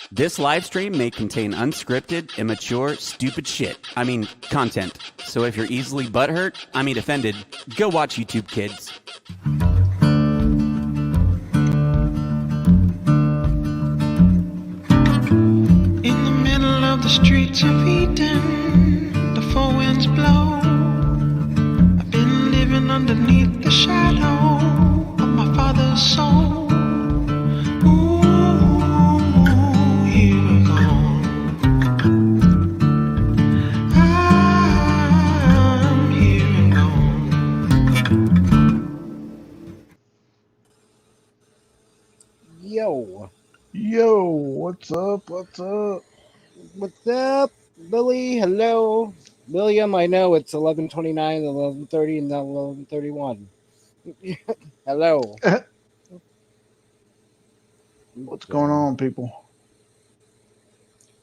This live stream may contain unscripted, immature, stupid shit. Content. So if you're easily butthurt, offended, go watch YouTube Kids. In the middle of the streets of Eden, the four winds blow. I've been living underneath the shadow of my father's soul. Yo, what's up? What's up, Billy? Hello, William. I know it's 11:29, 11:30, and now 11:31. Hello. What's going on, people?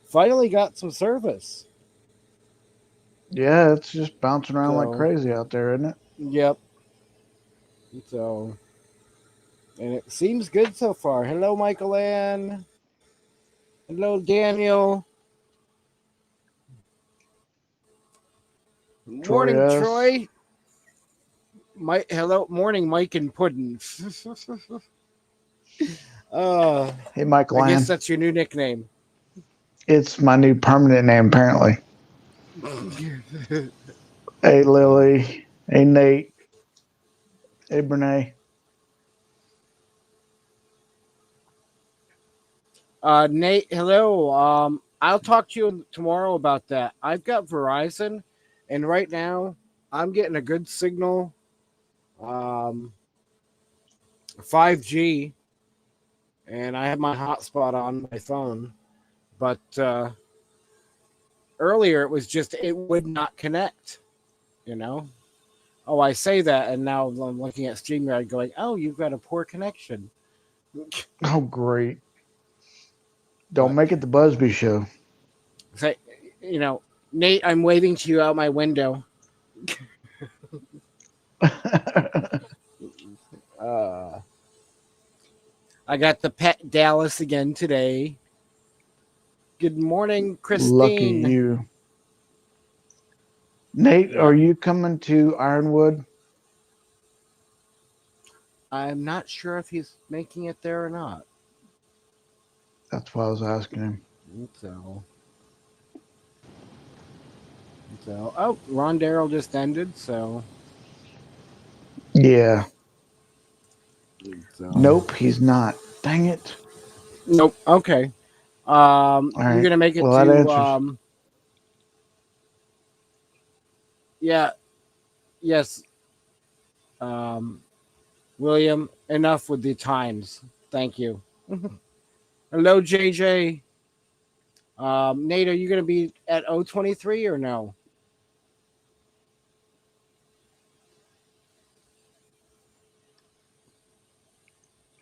Finally got some service. Yeah, it's just bouncing around like crazy out there, isn't it? Yep. So, and it seems good so far. Hello, Michael Ann. Hello, Daniel. Morning, Troy. Hello, morning, Mike and Puddin. Hey, Michael Ann. I guess that's your new nickname. It's my new permanent name, apparently. Hey, Lily. Hey, Nate. Hey, Brene. Nate, hello. I'll talk to you tomorrow about that. I've got Verizon, and right now I'm getting a good signal. 5G, and I have my hotspot on my phone. But earlier it was just it would not connect. Oh, I say that, and now I'm looking at StreamYard going, "Oh, you've got a poor connection." Oh, great. Don't make it the Busby Show. Say, Nate, I'm waving to you out my window. I got the pet Dallas again today. Good morning, Christine. Lucky you. Nate, are you coming to Ironwood? I'm not sure if he's making it there or not. That's why I was asking him. So Ron Darrell just ended, so. Yeah. Nope, he's not. Dang it. Nope. Okay. You're gonna make it to. Yeah. Yes. William, enough with the times. Thank you. Hello, JJ. Nate, are you gonna be at 023 or no?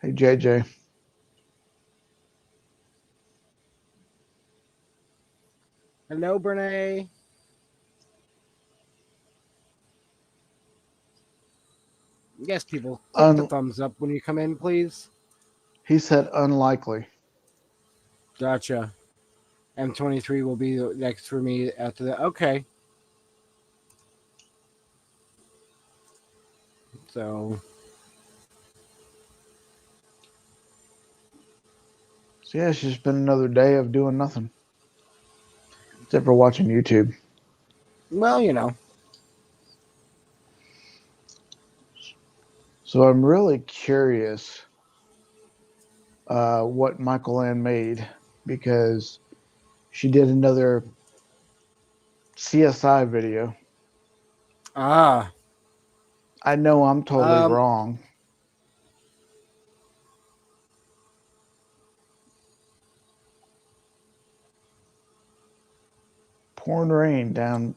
Hey, JJ. Hello, Brene. Yes, people. Click the thumbs up when you come in, please. He said unlikely. Gotcha. M23 will be next for me after that. Okay. So yeah, it's just been another day of doing nothing. Except for watching YouTube. Well, So I'm really curious what Michael Ann made, because she did another CSI video. I know I'm totally wrong. Pouring rain down.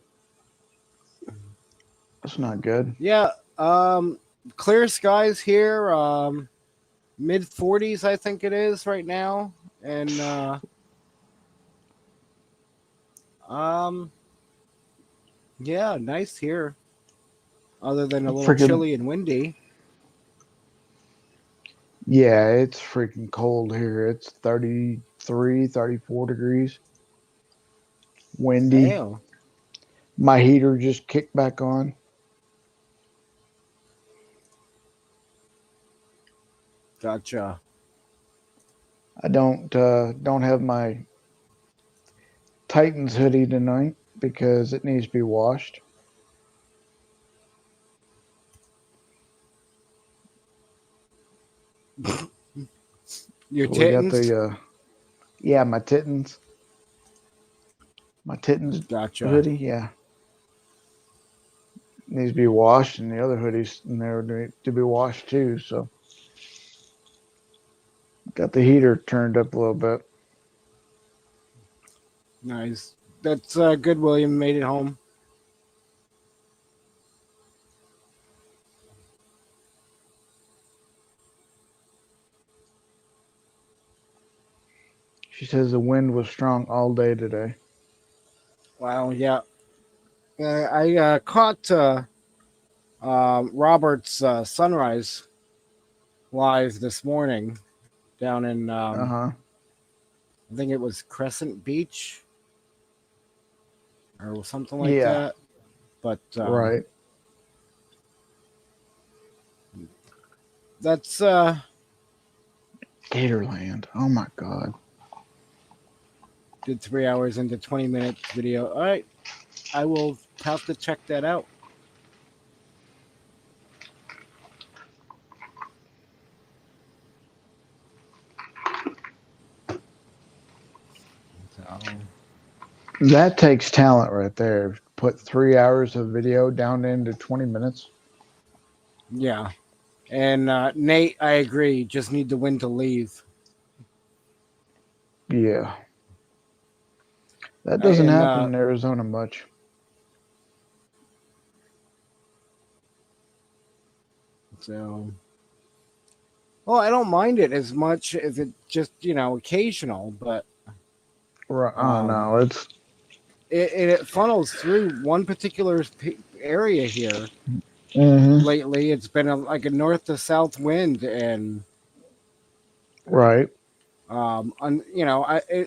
That's not good. Yeah. Clear skies here. Mid 40s, I think it is right now, and yeah, nice here. other than a little Freaking chilly and windy. yeah, it's freaking cold here. It's 33, 34 degrees. Windy. Damn. My heater just kicked back on. Gotcha. I don't have my Titans hoodie tonight because it needs to be washed. Your So we got Titans? the yeah, my Titans Gotcha. hoodie, yeah. Needs to be washed and the other hoodies in there need to be washed too, so got the heater turned up a little bit. Nice. That's good, William made it home. She says the wind was strong all day today. Wow, yeah. I caught Robert's sunrise live this morning down in, Uh-huh. I think it was Crescent Beach or something like Yeah, that. But right. that's Gatorland. Oh my god. did 3 hours into 20-minute video. All right, I will have to check that out. So, That takes talent right there. Put 3 hours of video down into 20 minutes. yeah, and Nate, I agree. Just need the wind to leave. Yeah. That doesn't And happen in Arizona much. so, well, I don't mind it as much if it just occasional, but Right. Oh no, it's it funnels through one particular area here. hmm Lately, it's been like a north to south wind, and right.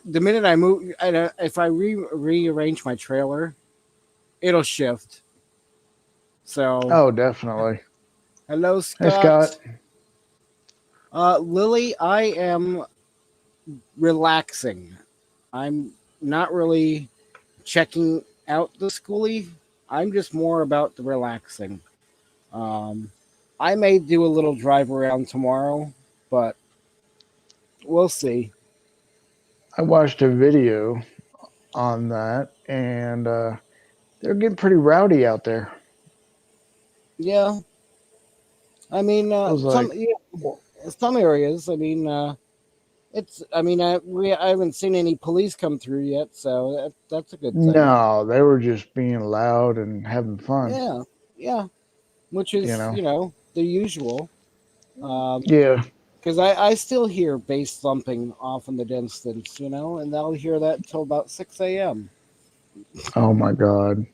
the minute I move, if I rearrange my trailer, it'll shift. So, Oh, definitely. hello, Hey, Scott. Scott. Lily, I am relaxing. I'm not really checking out the schoolie. I'm just more about the relaxing. Um, I may do a little drive around tomorrow, but we'll see. I watched a video on that, and they're getting pretty rowdy out there. Yeah, I mean, I was like, some areas. I mean, it's. I mean, I haven't seen any police come through yet, so that's a good thing. no, they were just being loud and having fun. Yeah, yeah, which You is know? the usual. Yeah. Because I still hear bass thumping off in the distance, and I'll hear that till about 6 a.m. Oh my God.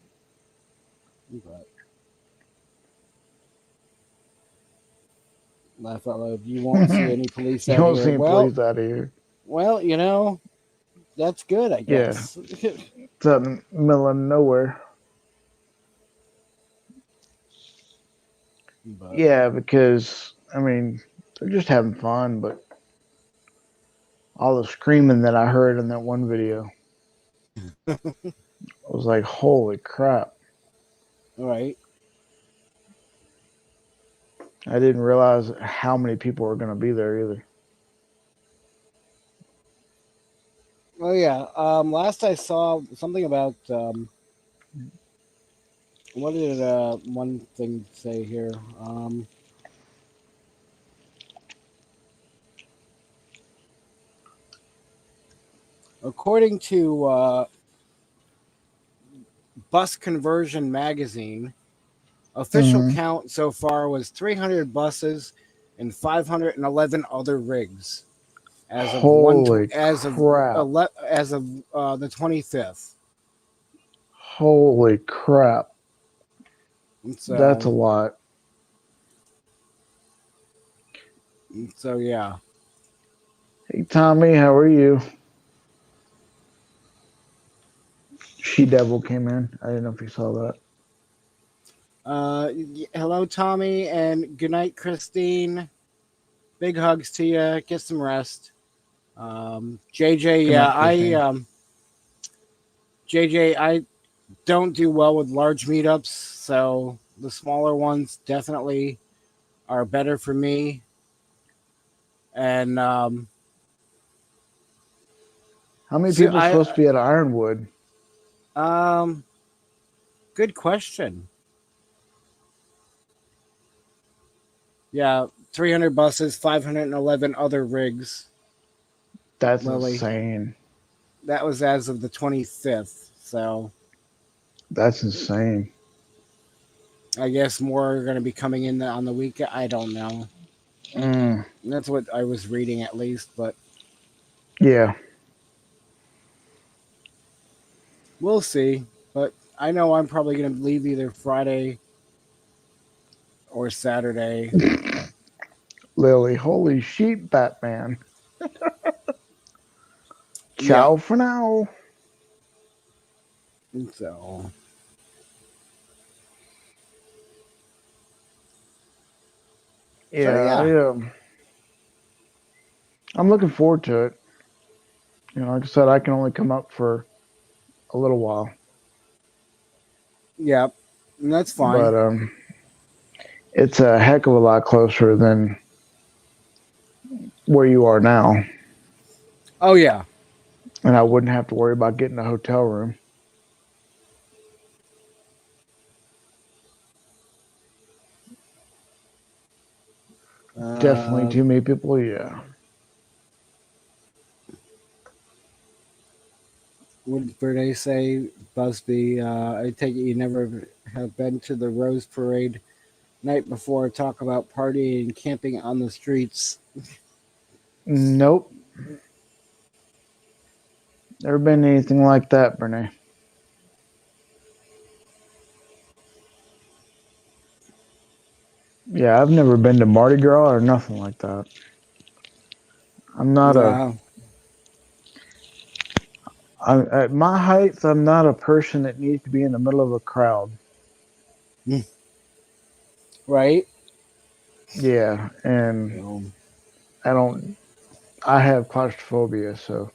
But laugh out loud. You won't see You any police out don't here. see police out of here. Well, that's good, I Yeah. guess. It's out in the middle of nowhere. But Yeah, because I mean they're just having fun, but all the screaming that I heard in that one video, I was like, holy crap. all right. I didn't realize how many people were going to be there either. Oh yeah. Last I saw something about what did one thing say here? According to Bus Conversion Magazine, official Mm-hmm. count so far was 300 buses and 511 other rigs as of Holy crap. the 25th. Holy crap. And That's a so, lot. yeah. Hey, Tommy, how are you? She Devil came in. I didn't know if you saw that. Hello, Tommy, and good night, Christine. Big hugs to you. Get some rest. JJ, Good yeah, night, Christine. JJ, I don't do well with large meetups, so the smaller ones definitely are better for me. And How many so people are supposed to be at Ironwood? um, good question. Yeah, 300 buses, 511 other rigs. That's Lily, insane. that was as of the 25th. So That's insane. I guess more are going to be coming in on the weekend. I don't know. Mm, That's what I was reading at least, but yeah. we'll see. But I know I'm probably going to leave either Friday or Saturday. Lily, holy sheep, Batman. Yep. Ciao for now. So, Yeah, so yeah. I'm looking forward to it. Like I said, I can only come up for a little while, Yep. And that's but fine. it's a heck of a lot closer than where you are now, Oh, yeah. and I wouldn't have to worry about getting a hotel room. Definitely Uh, too many people. Yeah. what did Verde say? Busby, I take it you never have been to the Rose Parade night before. Talk about partying and camping on the streets. Nope. Never been anything like that, Brene. Yeah, I've never been to Mardi Gras or nothing like that. I'm not a. Wow. At my height, I'm not a person that needs to be in the middle of a crowd. Right? Yeah, and Um, I don't. I have claustrophobia, so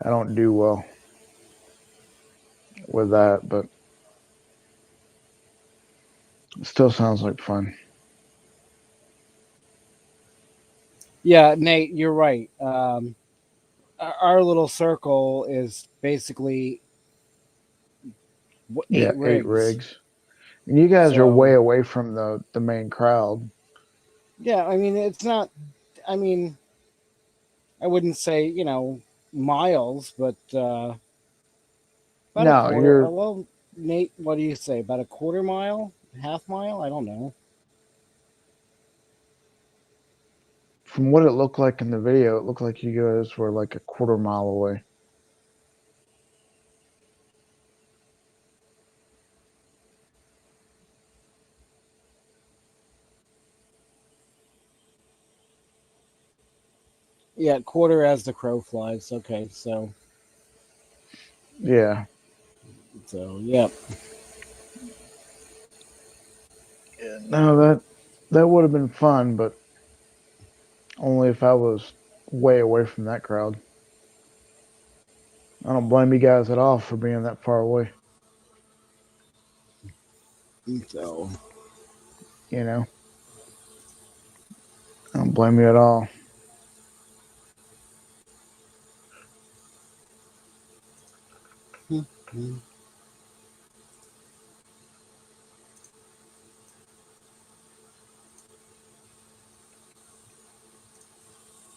I don't do well with that. But it still sounds like fun. yeah, Nate, you're right. Our little circle is basically Yeah, 8 8 rigs. rigs, and you guys are way So, away from the main crowd. yeah, I mean, it's not, I mean, I wouldn't say, miles, but about a No, quarter. you're Well, Nate, what do you say? About a quarter mile? Half mile? I don't know. from what it looked like in the video. It looked like you guys were like a quarter mile away. Yeah, quarter as the crow flies. Okay, Yeah. yeah. No, that would have been fun, but only if I was way away from that crowd. I don't blame you guys at all for being that far away. So, You know, I don't blame you at all.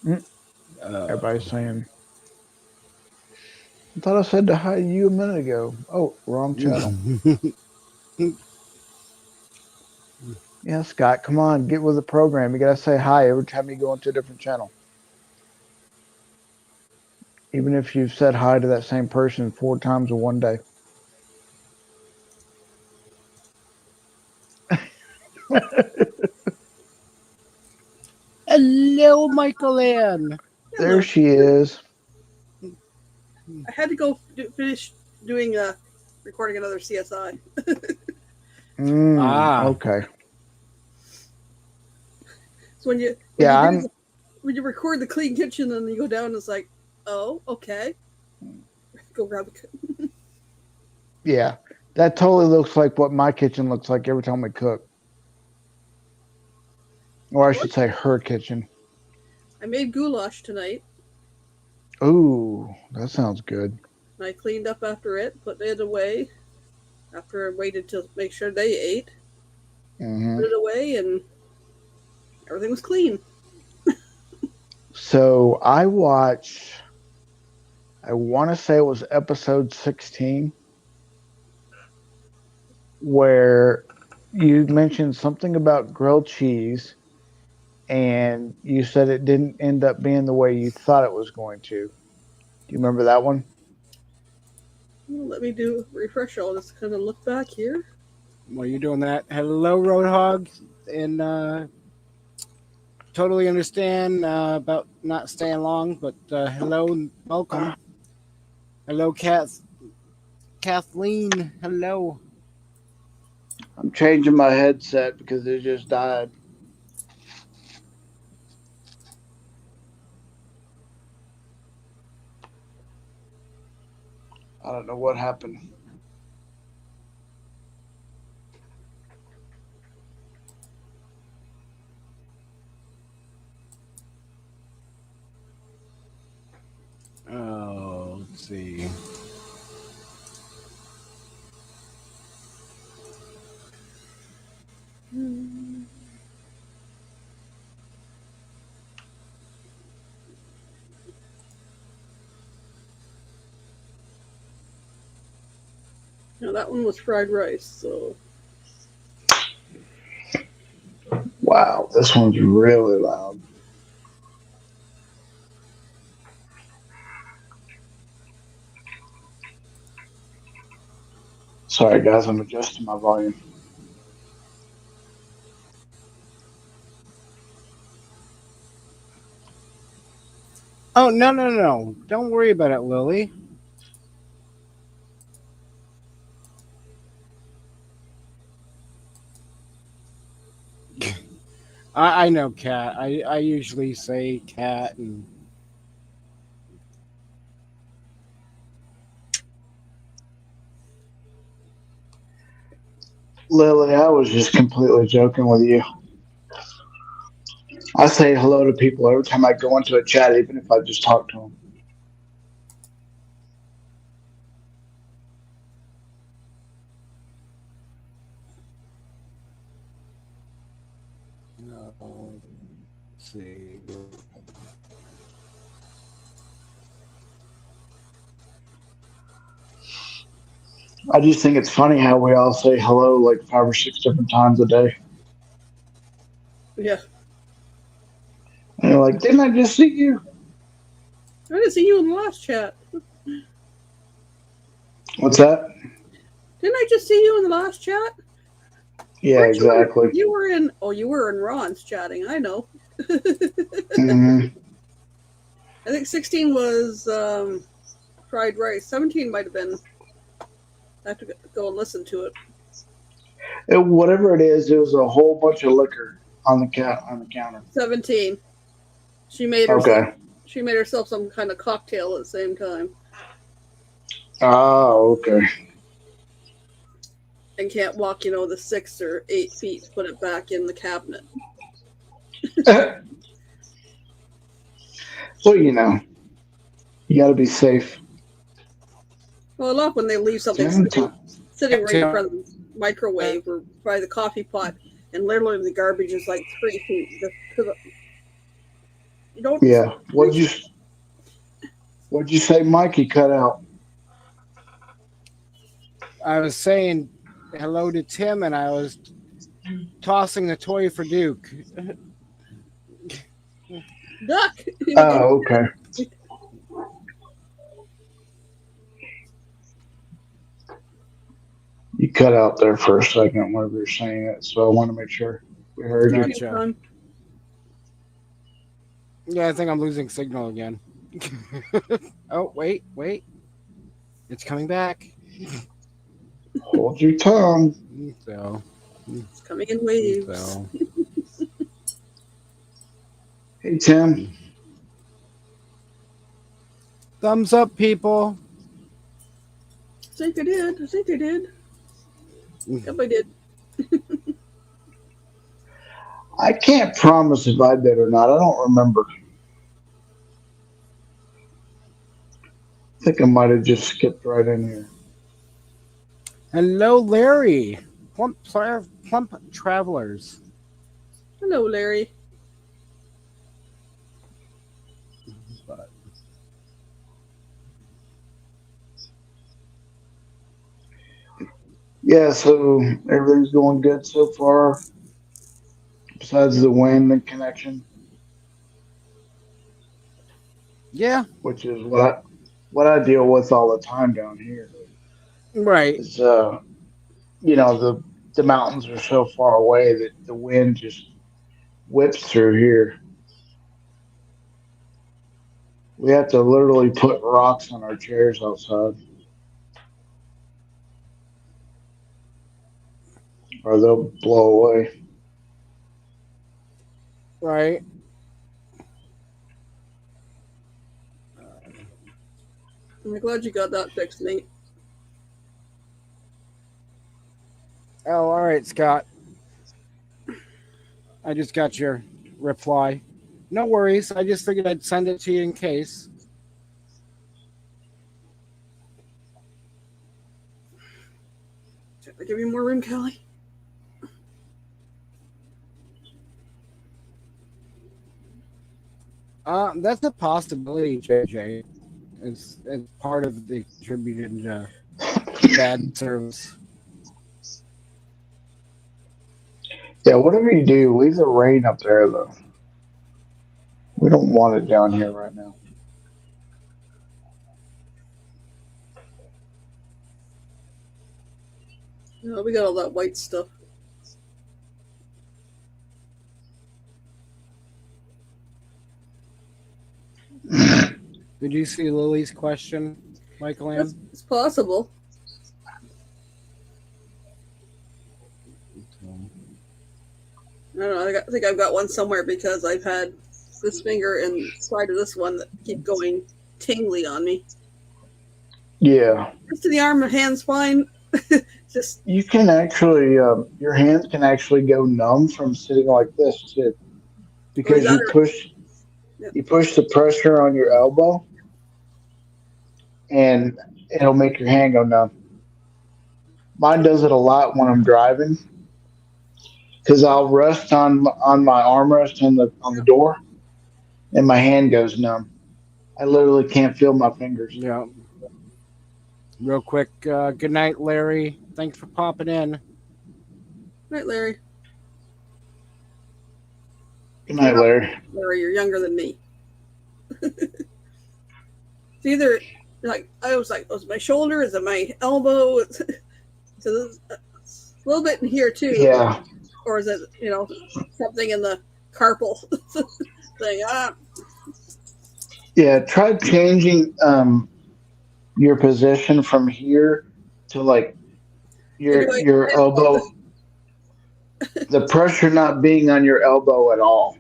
Mm, Everybody's saying, I thought I said to hi to you a minute ago. Oh, wrong channel. Yeah, Scott, come on, get with the program. You got to say hi every time you go into a different channel. Even if you've said hi to that same person 4 times in one day. Hello, Michael Ann. There she is. I had to go finish doing recording another CSI. Okay. So when you record the clean kitchen and you go down, and it's like, oh, okay. Go grab the. Yeah, that totally looks like what my kitchen looks like every time we cook. Or I should say her kitchen. I made goulash tonight. Ooh, that sounds good. I cleaned up after it, put it away. After I waited to make sure they ate, put it away, and everything was clean. So I watched, I want to say it was episode 16, where you mentioned something about grilled cheese, and you said it didn't end up being the way you thought it was going to. Do you remember that one? Let me do refresh. I'll just kind of look back here. While you're doing that, hello, Roadhog, and totally understand about not staying long, but hello and welcome. Hello, Kathleen. Hello. I'm changing my headset because it just died. I don't know what happened. Oh, let's see. Now that one was fried rice, so Wow, this one's really loud. Sorry, guys, I'm adjusting my volume. Oh, no. Don't worry about it, Lily. I know cat. I usually say cat and Lily, I was just completely joking with you. I say hello to people every time I go into a chat, even if I just talk to them. no. Let's see. I just think it's funny how we all say hello like 5 or 6 different times a day. yeah. And you're like, didn't I just see you? I didn't see you in the last chat. What's that? Didn't I just see you in the last chat? Yeah, Weren't exactly. You were in. Oh, you were in Ron's chatting. I know. hmm I think 16 was fried rice. 17 might have been. I have to go and listen to it. Whatever it is, there was a whole bunch of liquor on the counter. 17. She made herself. Okay. She made herself some kind of cocktail at the same time. Oh, okay. And can't walk, the 6 or 8 feet to put it back in the cabinet. Well, you got to be safe. Well, I love when they leave something sitting right in front of the microwave or by the coffee pot, and literally the garbage is like 3 feet. You don't. Yeah. What'd you say, Mike? You cut out. I was saying hello to Tim, and I was tossing the toy for Duke. Duck. Oh, okay. You cut out there for a second whenever you're saying it, so I want to make sure we heard you. Gotcha. Yeah, I think I'm losing signal again. Oh, wait. It's coming back. Hold your tongue. So, It's coming in waves. so. Hey, Tim. Thumbs up, people. I think I did. Yep, I did. I can't promise if I did or not. I don't remember. I think I might have just skipped right in here. Hello, Larry. Plump travelers. Hello, Larry. But Yeah, so everything's going good so far, besides the wind and connection, yeah, which is what I deal with all the time down here. right. Is the mountains are so far away that the wind just whips through here. We have to literally put rocks on our chairs outside, or they'll blow away. Right. I'm glad you got that fixed, Nate. Oh, all right, Scott. I just got your reply. No worries. I just figured I'd send it to you in case. Should I give you more room, Kelly? That's a possibility, JJ. It's part of the contributed bad service. Yeah, whatever you do, leave the rain up there though. We don't want it down here right now. No, we got all that white stuff. Did you see Lily's question, Michael Ann? It's possible. I don't know. I think I've got one somewhere because I've had this finger and side of this one that keep going tingly on me. Yeah. Rest of the arm and hand's fine. Just You can actually, your hands can actually go numb from sitting like this too, because that you push the pressure on your elbow, and it'll make your hand go numb. Mine does it a lot when I'm driving, because I'll rest on my armrest on the door, and my hand goes numb. I literally can't feel my fingers. Yeah. Real quick, good night, Larry. Thanks for popping in. right, Larry. Good night, Larry. Larry, you're younger than me. It's either like I was like, was it my shoulder? Is it my elbow? So a little bit in here too. Yeah. Or is it something in the carpal thing? Yeah. Try changing your position from here to like your elbow. The pressure not being on your elbow at all.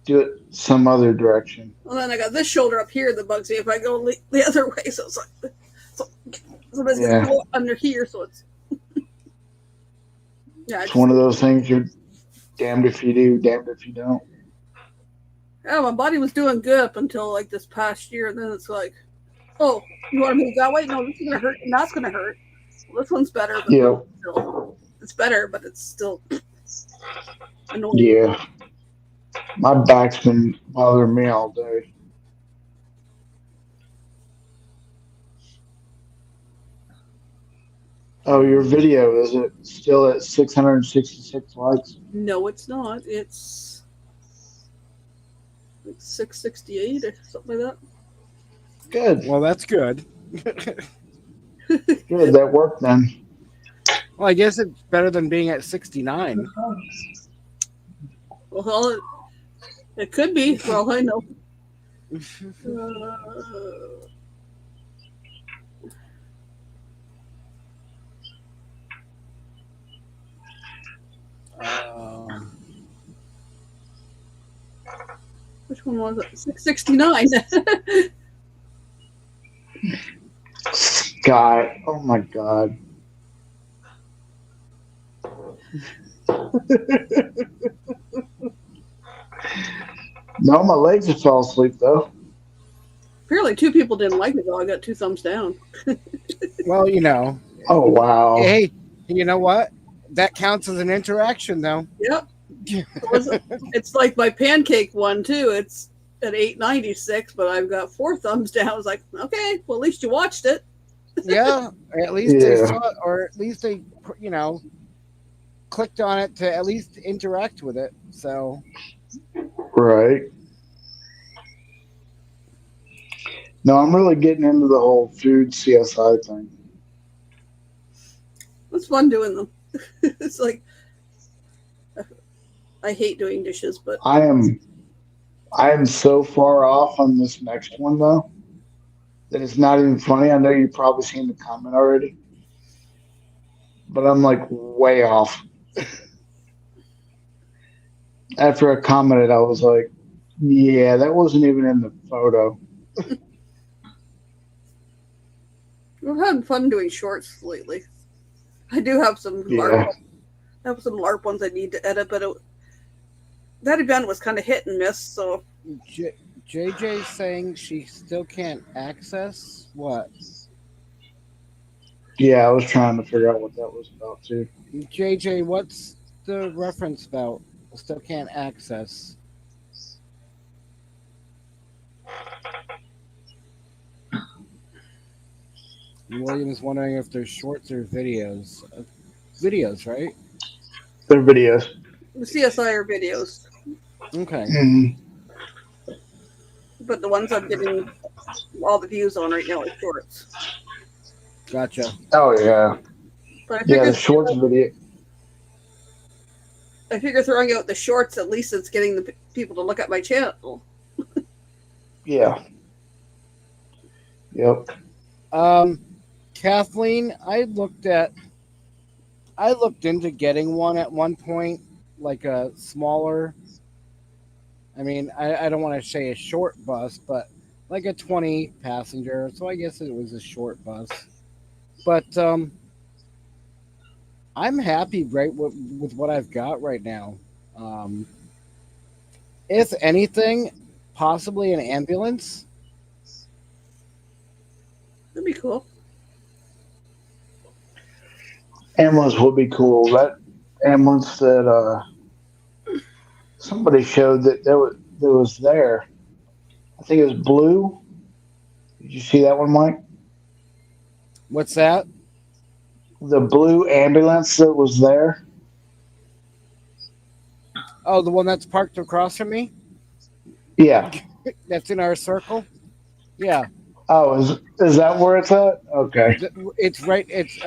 Do it some other direction. Well, then I got this shoulder up here that bugs me if I go the other way. So it's like, somebody's gonna go under here. So it's it's one of those things you're damned if you do, damned if you don't. Yeah, my body was doing good up until like this past year, and then it's like, oh, you want to move that way? No, this is gonna hurt, and that's gonna hurt. Well, this one's better. But still, it's better, but it's still annoying. Yeah. My back's been bothering me all day. Oh, your video, is it still at 666 likes? No, it's not. It's like 668 or something like that. Good. Well, that's good. Good, that worked then. Well, I guess it's better than being at 69. Well, It could be. Well, I know. Which one was it? 669. Sky. Oh my god. No, my legs just fell asleep though. Apparently, 2 people didn't like it, though. I got 2 thumbs down. Well, you know. Oh wow. Hey, you know what? That counts as an interaction, though. Yep. It's like my pancake one too. It's at 896, but I've got 4 thumbs down. I was like, okay, well, at least you watched it. Yeah, at least they saw it, or at least they, clicked on it to at least interact with it. So, right. No, I'm really getting into the whole food CSI thing. It's fun doing them. It's like I hate doing dishes, but I am so far off on this next one though that it's not even funny. I know you've probably seen the comment already, but I'm like way off. After I commented, I was like, "Yeah, that wasn't even in the photo." we're having fun doing shorts lately. I do have some LARP ones I need to edit, but that event was kind of hit and miss. So JJ saying she still can't access what? Yeah, I was trying to figure out what that was about too. JJ, what's the reference about? Still can't access. William is wondering if there's shorts or videos. Videos, right? They're videos. the CSI are videos, Okay. Mm-hmm. but the ones I'm getting all the views on right now are shorts. Gotcha. Oh yeah. But I Yeah, figure the shorts video. I figure throwing out the shorts, at least it's getting the people to look at my channel. Yeah. Yep. Kathleen, I looked into getting one at one point, like a smaller. I mean, I don't want to say a short bus, but like a 20 passenger. So I guess it was a short bus. But I'm happy with what I've got right now. If anything, possibly an ambulance. That'd be cool. Ambulance would be cool. That ambulance that somebody showed that was there. I think it was blue. Did you see that one, Mike? What's that? The blue ambulance that was there. Oh, the one that's parked across from me? Yeah. That's in our circle? Yeah. Oh, is that where it's at? Okay. It's right. It's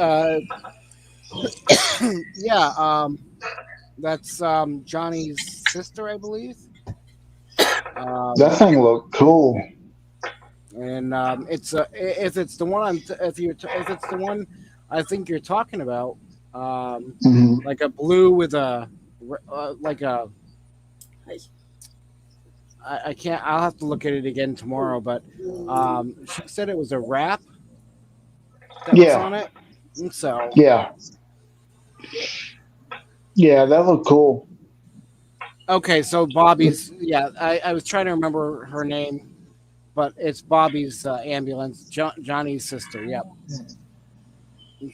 yeah. That's Johnny's sister, I believe. That thing looked cool. And it's if it's the one if it's the one I think you're talking about, like a blue with a like a. I can't. I'll have to look at it again tomorrow. But she said it was a wrap that was on it. And so yeah, that looked cool. Okay, so Bobby's. Yeah, I was trying to remember her name, but it's Bobby's ambulance. Johnny's sister. Yep.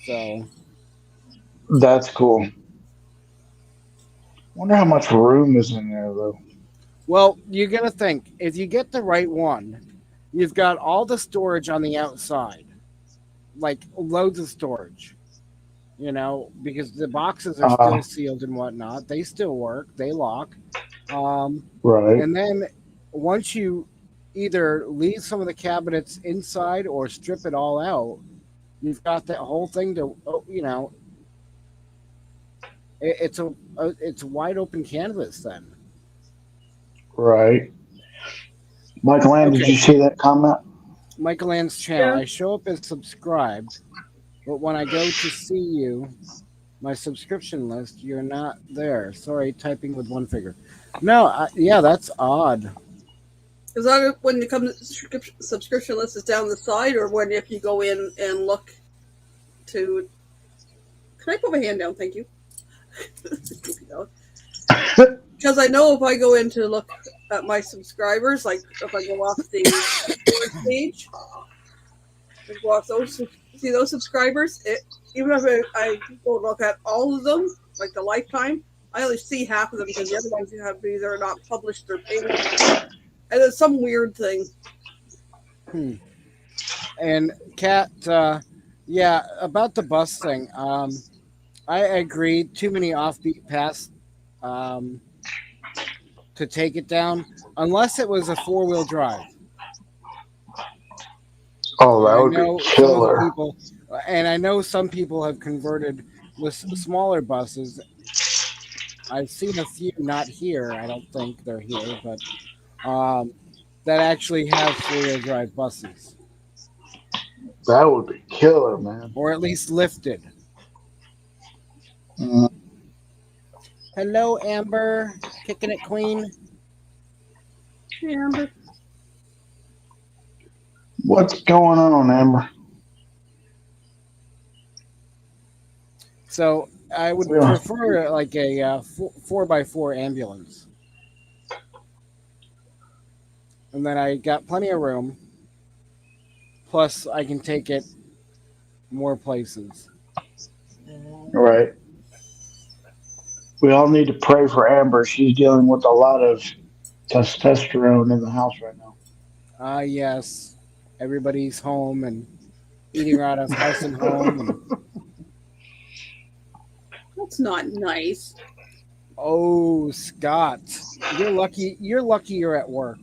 So that's cool. Wonder how much room is in there though. Well, you got to think, if you get the right one, you've got all the storage on the outside, like loads of storage, because the boxes are still sealed and whatnot. They still work. They lock. Right. And then once you either leave some of the cabinets inside or strip it all out, you've got that whole thing to, it's a wide open canvas then. Right. Michael Ann, did Okay, you see that comment? Michael Ann's channel. Yeah. I show up as subscribed, but when I go to see you, my subscription list, you're not there. Sorry, typing with one finger. No, yeah, that's odd. Is that when it comes to subscription list is down the side, or when if you go in and look to? Can I put my hand down? Thank you. Because I know if I go in to look at my subscribers, like if I go off the page, I go off those, see those subscribers, even if I go look at all of them, like the lifetime, I only see half of them because the other ones have either not published their payment, and it's some weird thing. And Kat, yeah, about the bus thing. I agree. Too many offbeat paths to take it down, unless it was a 4-wheel drive. Oh, that I would know be some of the killer. people, and I know some people have converted with smaller buses. I've seen a few, not here. I don't think they're here, but that actually have 4-wheel drive buses, That would be killer, man. or at least lifted. Mm. Hello, Amber, kicking it, Queen. Hey, Amber. What's going on, Amber? So I would Yeah. prefer like a 4x4 ambulance, and then I got plenty of room. Plus, I can take it more places. Right. We all need to pray for Amber. She's dealing with a lot of testosterone in the house right now. Yes, everybody's home and eating out of house and home. And, That's not nice. oh, Scott, you're lucky. You're lucky you're at work.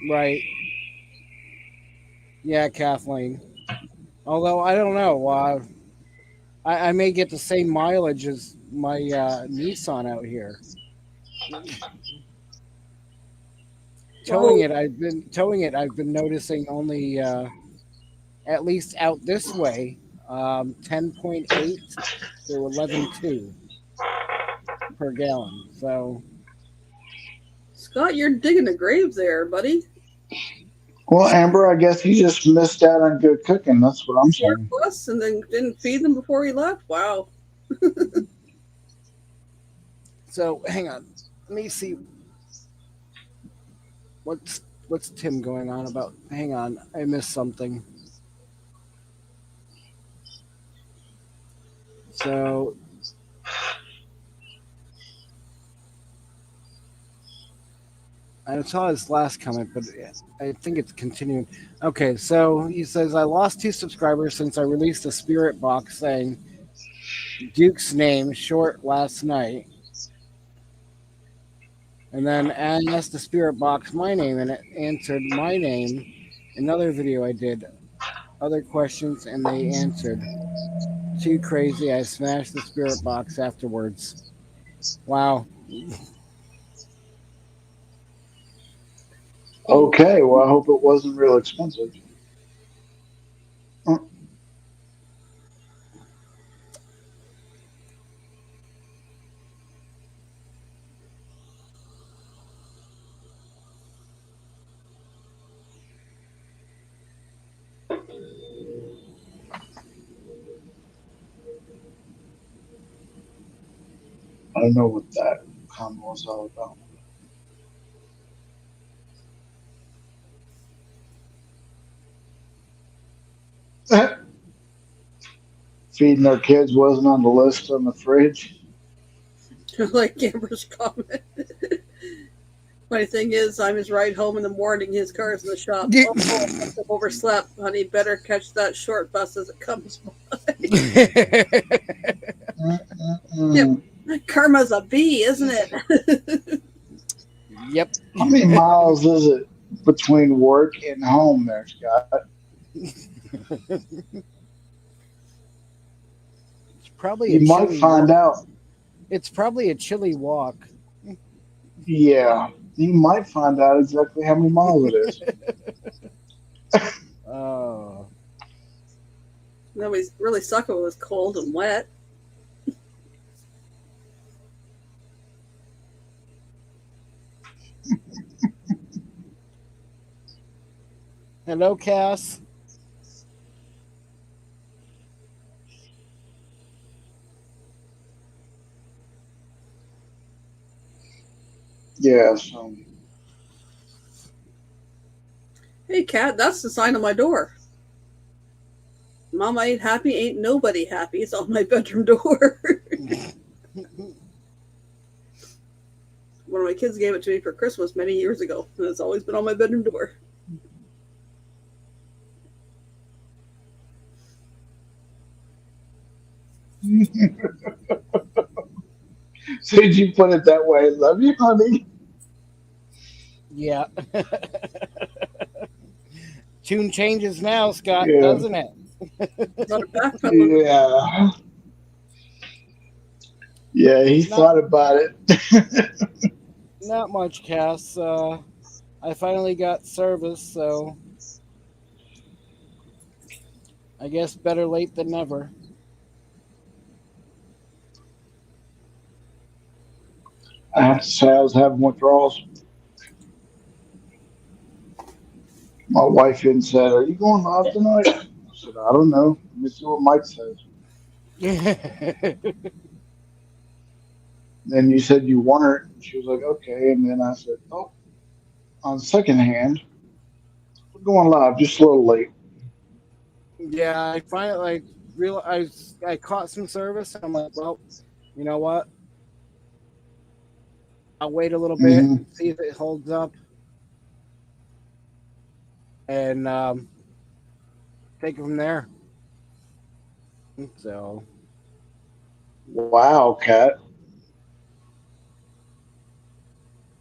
Right. Yeah, Kathleen. Although I don't know. I may get the same mileage as my Nissan out here. Towing it, I've been noticing only at least out this way, 10.8 to 11.2 per gallon. So Scott, you're digging a grave there, buddy. Well, Amber, I guess you just missed out on good cooking. That's what I'm Short saying. bus and then didn't feed them before he left. Wow. so hang on, let me see what's Tim going on about. Hang on, I missed something. So I saw his last comment, but I think it's continuing. Okay, so he says, I lost 2 subscribers since I released a spirit box saying Duke's name short last night. And then I asked the spirit box my name, and it answered my name. Another video I did, other questions, and they answered. Too crazy, I smashed the spirit box afterwards. Wow. Okay, well, I hope it wasn't real expensive. I don't know what that comment was all about. Feeding our kids wasn't on the list on the fridge. Like Amber's comment. Funny thing is, I'm his ride home in the morning. His car's in the shop. Oh, I must have overslept, honey. Better catch that short bus as it comes by. Yep. Karma's a bee, isn't it? Yep. How many miles is it between work and home there, Scott? It's probably You might find out. It's probably a chilly walk. Yeah, you might find out exactly how many miles it is. Oh. That was really suck if it was cold and wet. Hello, Cass. Yeah, so Hey, cat, that's the sign on my door. Mama ain't happy, ain't nobody happy. It's on my bedroom door. One of my kids gave it to me for Christmas many years ago, and it's always been on my bedroom door. so did you put it that way? Love you, honey. Yeah. Tune changes now, Scott, Yeah, doesn't it? Not a backpedaling. yeah, yeah. He Not thought about it. not much, Cass. I finally got service, so I guess better late than never. I have to say, I was having withdrawals. My wife even said, "Are you going live tonight?" I said, "I don't know. Let me see what Mike says." Then you said you weren't. And she was like, "Okay." And then I said, "Oh, on second hand, we're going live just a little late." Yeah, I finally realized I caught some service, and I'm like, well, you know what? I'll wait a little bit, Hmm. see if it holds up, and take it from there. So, Wow, cat.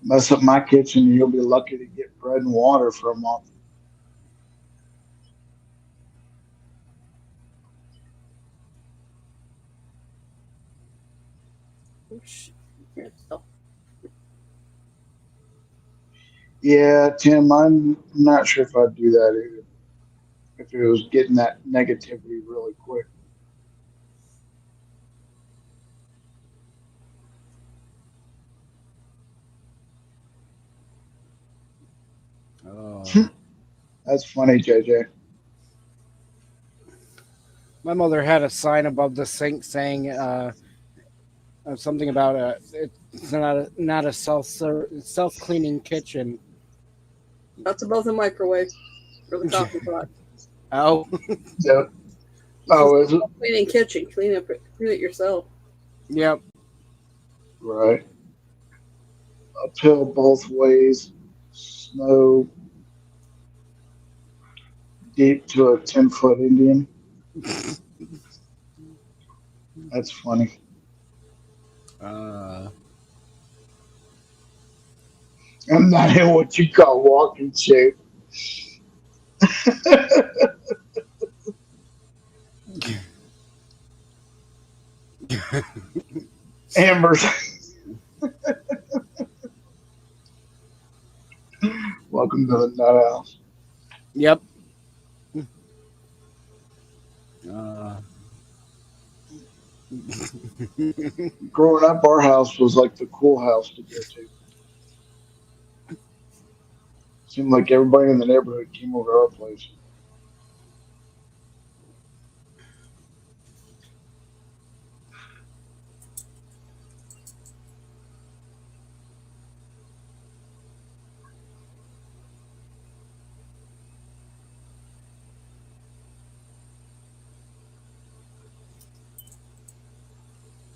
Mess up my kitchen, and you'll be lucky to get bread and water for a month. Oh, shit. Oh, Yeah, Tim, I'm not sure if I'd do that either. If it was getting that negativity really quick. oh. That's funny, JJ. My mother had a sign above the sink saying something about it's not a self cleaning kitchen. that's above the microwave or the coffee pot. Oh, Yep. This is Oh, is it? cleaning kitchen. Clean it yourself. yep. Right. Uphill both ways. Snow deep to a 10-foot Indian. That's funny. Uh, I'm not in what you call walking shape. Amber's. Welcome to the nut house. yep. Uh, Growing up, our house was like the cool house to go to. Seemed like everybody in the neighborhood came over to our place.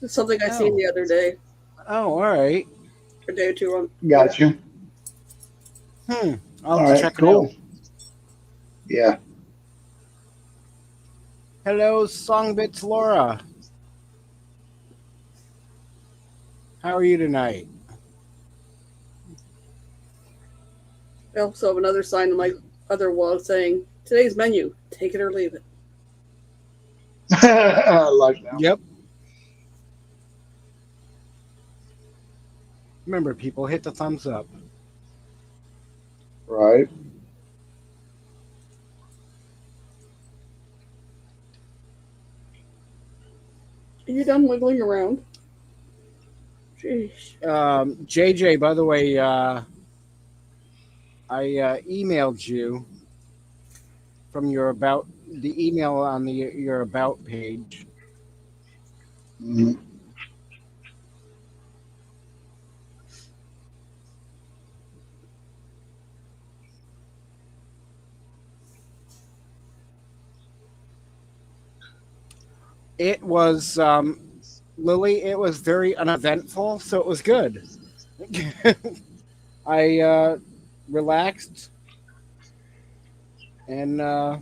It's something I seen oh, the other day, all right. a day or two on. Got you. Hmm. I'll All have to right, check it out. cool. Yeah. Hello, Songbits Laura. How are you tonight? I also have another sign on my other wall saying, "Today's menu: take it or leave it." I like that one. Yep. Remember, people, hit the thumbs up. Right. Are you done wiggling around? Jeez. JJ, by the way, I emailed you from the email on your about page. Mm-hmm. It was Lily. It was very uneventful, so it was good. I relaxed and that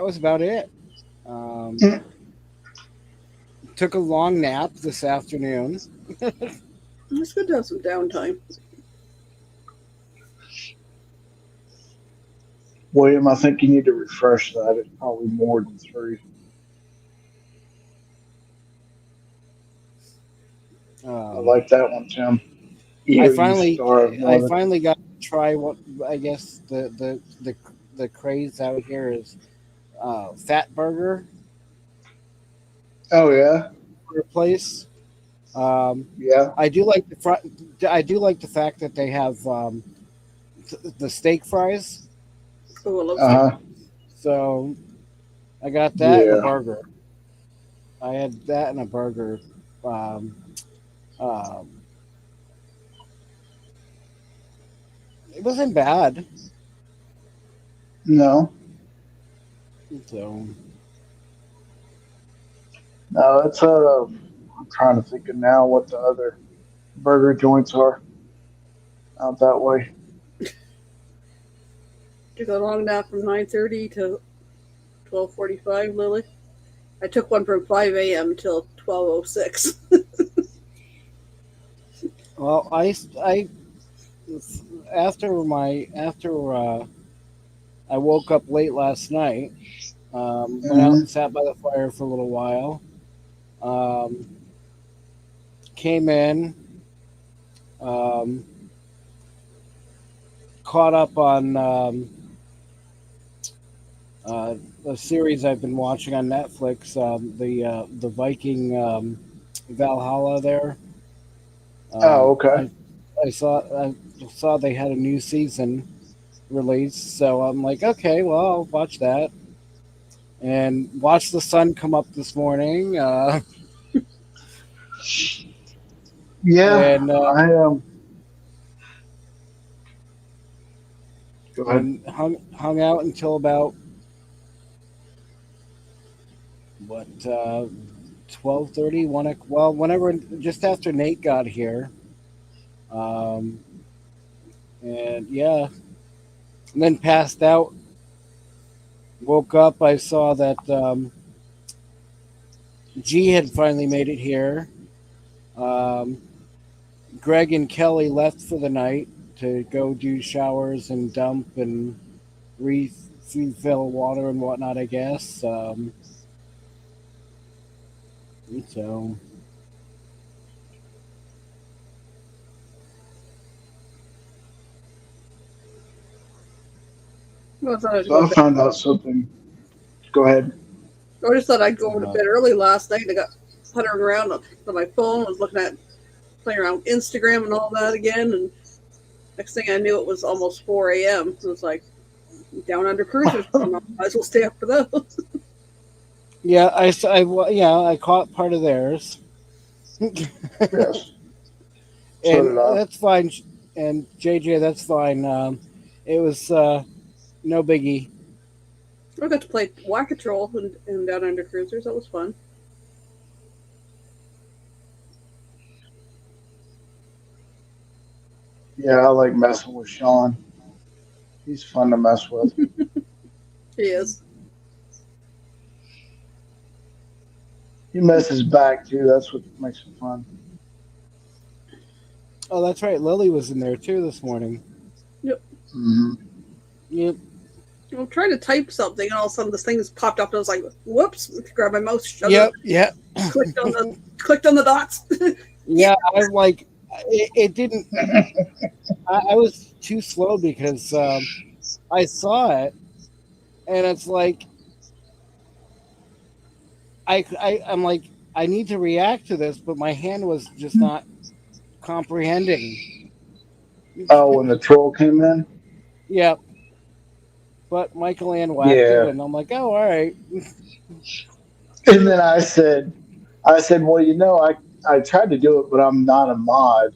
was about it. Took a long nap this afternoon. It's good to have some downtime. William, I think you need to refresh that. It's probably more than 3. I like that one, Tim. I You starve more than finally got to try what I guess the craze out here is fat burger Oh yeah, place. yeah. I do like I do like the fact that they have the steak fries. Oh, I love Uh steak. huh. So I got that and a Yeah. burger. I had that and a burger. Um, um, it wasn't bad. No, So no. It's I'm trying to think of now what the other burger joints are out that way. Took a long nap from 9:30 to 12:45, Lily. I took one from 5 a.m. till 12:06. well, I after I woke up late last night. Went out Hmm. and sat by the fire for a little while. Um, Came in, um, caught up on a series I've been watching on Netflix, the Viking Valhalla. There, Oh, okay. I I saw they had a new season released, so I'm like, okay, well, I'll watch that and watch the sun come up this morning. Yeah, And I am. Go ahead. and hung out until about what 12:30, 1 well, whenever, just after Nate got here. um and yeah, and then passed out. Woke up, I saw that G had finally made it here. um Greg and Kelly left for the night to go do showers and dump and refill water and whatnot, I guess. So I thought I'd So go to I bed. found out something. Go ahead. I just thought I'd go to uh, bed early last night. I got puttering around on my phone. I was looking at playing around with Instagram and all that again. And next thing I knew, it was almost 4 a.m. So it was like down under cruisers. I might as well stay up for those. yeah, I caught part of theirs. Yes. So And did I. that's fine. And JJ, that's fine. It was no biggie. I got to play Whack-A-Troll and down under cruisers. That was fun. Yeah, I like messing with Sean. He's fun to mess with. He is. He messes back too. That's what makes it fun. Oh, that's right. Lily was in there too this morning. Hmm. Yep. I'm trying to type something, and all of a sudden this thing has popped up, and I was like, "Whoops!" Grab my mouse, shut Yep. it, Yep. clicked on the clicked on the dots. Yeah, I was like, it didn't. I was too slow because I saw it, and it's like I'm like I need to react to this, but my hand was just not comprehending. Oh, when the troll came in? Yeah, but Michael Ann whacked it, Yeah. and I'm like, oh, all right. And then I said, well, I tried to do it, but I'm not a mod.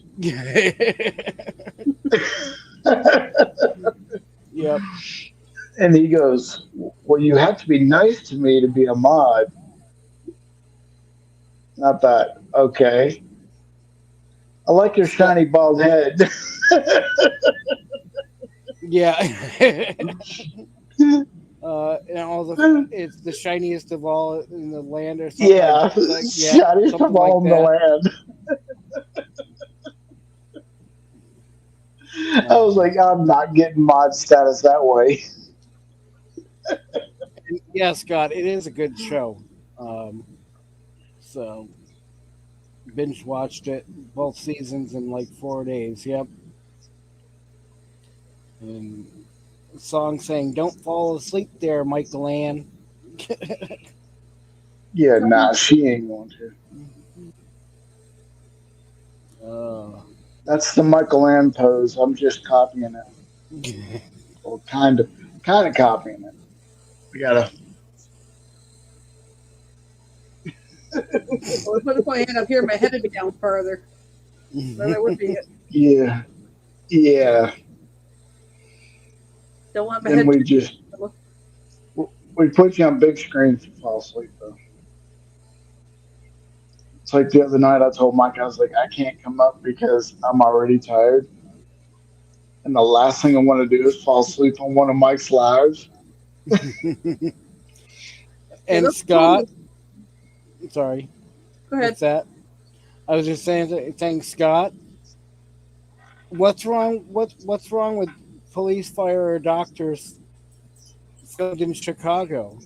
Yep. And he goes, well, you have to be nice to me to be a mod. Not that. Okay. I like your So, shiny bald head. yeah. And all it's the shiniest of all in the land or something. Yeah. Like, yeah, Shiniest something of all like in the that. land. I was like, I'm not getting mod status that way. Yeah, Scott, it is a good show. So binge watched it both seasons in like 4 days. Yep. And a song saying "Don't fall asleep there, Michael Ann." Yeah, nah, she ain't going to. uh, That's the Michael Ann pose. I'm just copying it. Or kind of copying it. We gotta. Well, if I put my hand up here, my head would be down farther. Then I would be. Yeah. Yeah. Don't want my Then head. we put you on big screen if you fall asleep though. It's like the other night I told Mike, I was like, I can't come up because I'm already tired. And the last thing I want to do is fall asleep on one of Mike's lives. and Scott, sorry, Go ahead. what's that? I was just saying, Scott, what's wrong? What's wrong with police, fire, or doctors filmed in Chicago?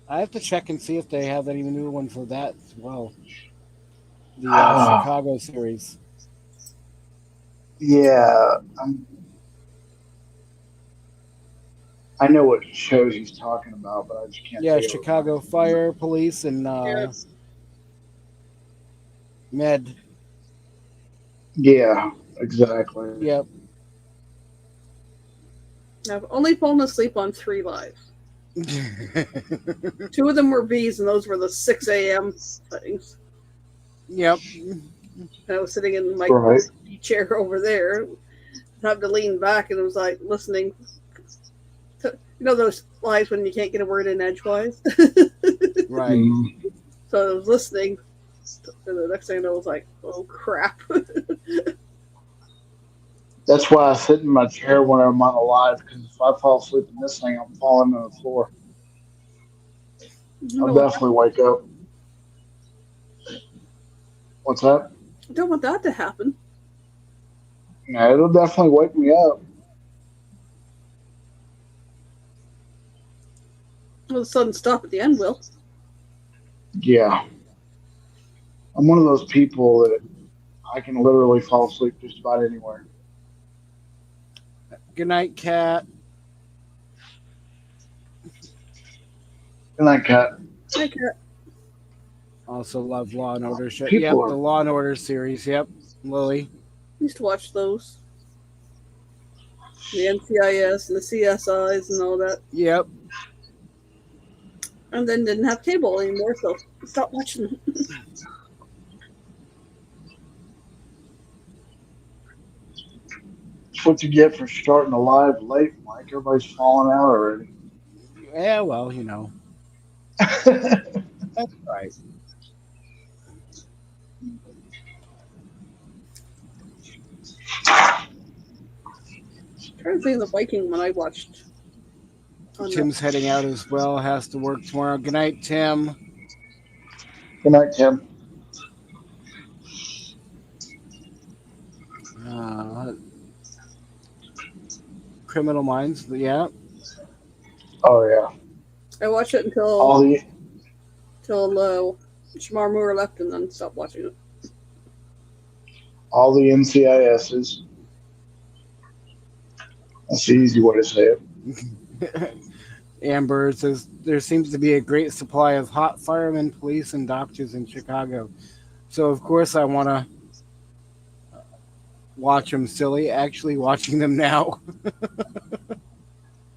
I have to check and see if they have any new one for that as well. The Chicago series. Yeah. I know what shows he's talking about, but I just can't. Yeah, Chicago Fire, Police, and Med. Yeah, exactly. Yep. I've only fallen asleep on 3 lives. 2 of them were B's, and those were the 6 a.m. things. Yep. I was sitting in my chair over there, having to lean back, and it was like listening. To, those lives when you can't get a word in edgewise. Right. So I was listening, and the next thing I know, I was like, "Oh crap!" That's why I sit in my chair when I'm on a live, because if I fall asleep in this thing, I'm falling on the floor. I'll definitely wake up. What's that? I don't want that to happen. Yeah, it'll definitely wake me up. Well, the sudden stop at the end will. Yeah. I'm one of those people that I can literally fall asleep just about anywhere. Good night, Cat. Good night, Cat. Hi, Cat. Also love Law and Order. Yep, the Law and Order series. Yep, Lily. Used to watch those. The NCIS and the CSIs and all that. Yep. And then didn't have cable anymore, so stopped watching them. That's what you get for starting a live late, Mike. Everybody's falling out already. Yeah, well, That's right. I'm trying to think of the Viking one I watched. Tim's heading out as well. Has to work tomorrow. Good night, Tim. Good night, Tim. Criminal Minds. Yeah. Oh yeah. I watched it All the until Shamar Moore left, and then stopped watching it. NCISs. That's the easy way to say it. Amber says there seems to be a great supply of hot firemen, police, and doctors in Chicago. So of course I want to watch them. Silly, actually watching them now.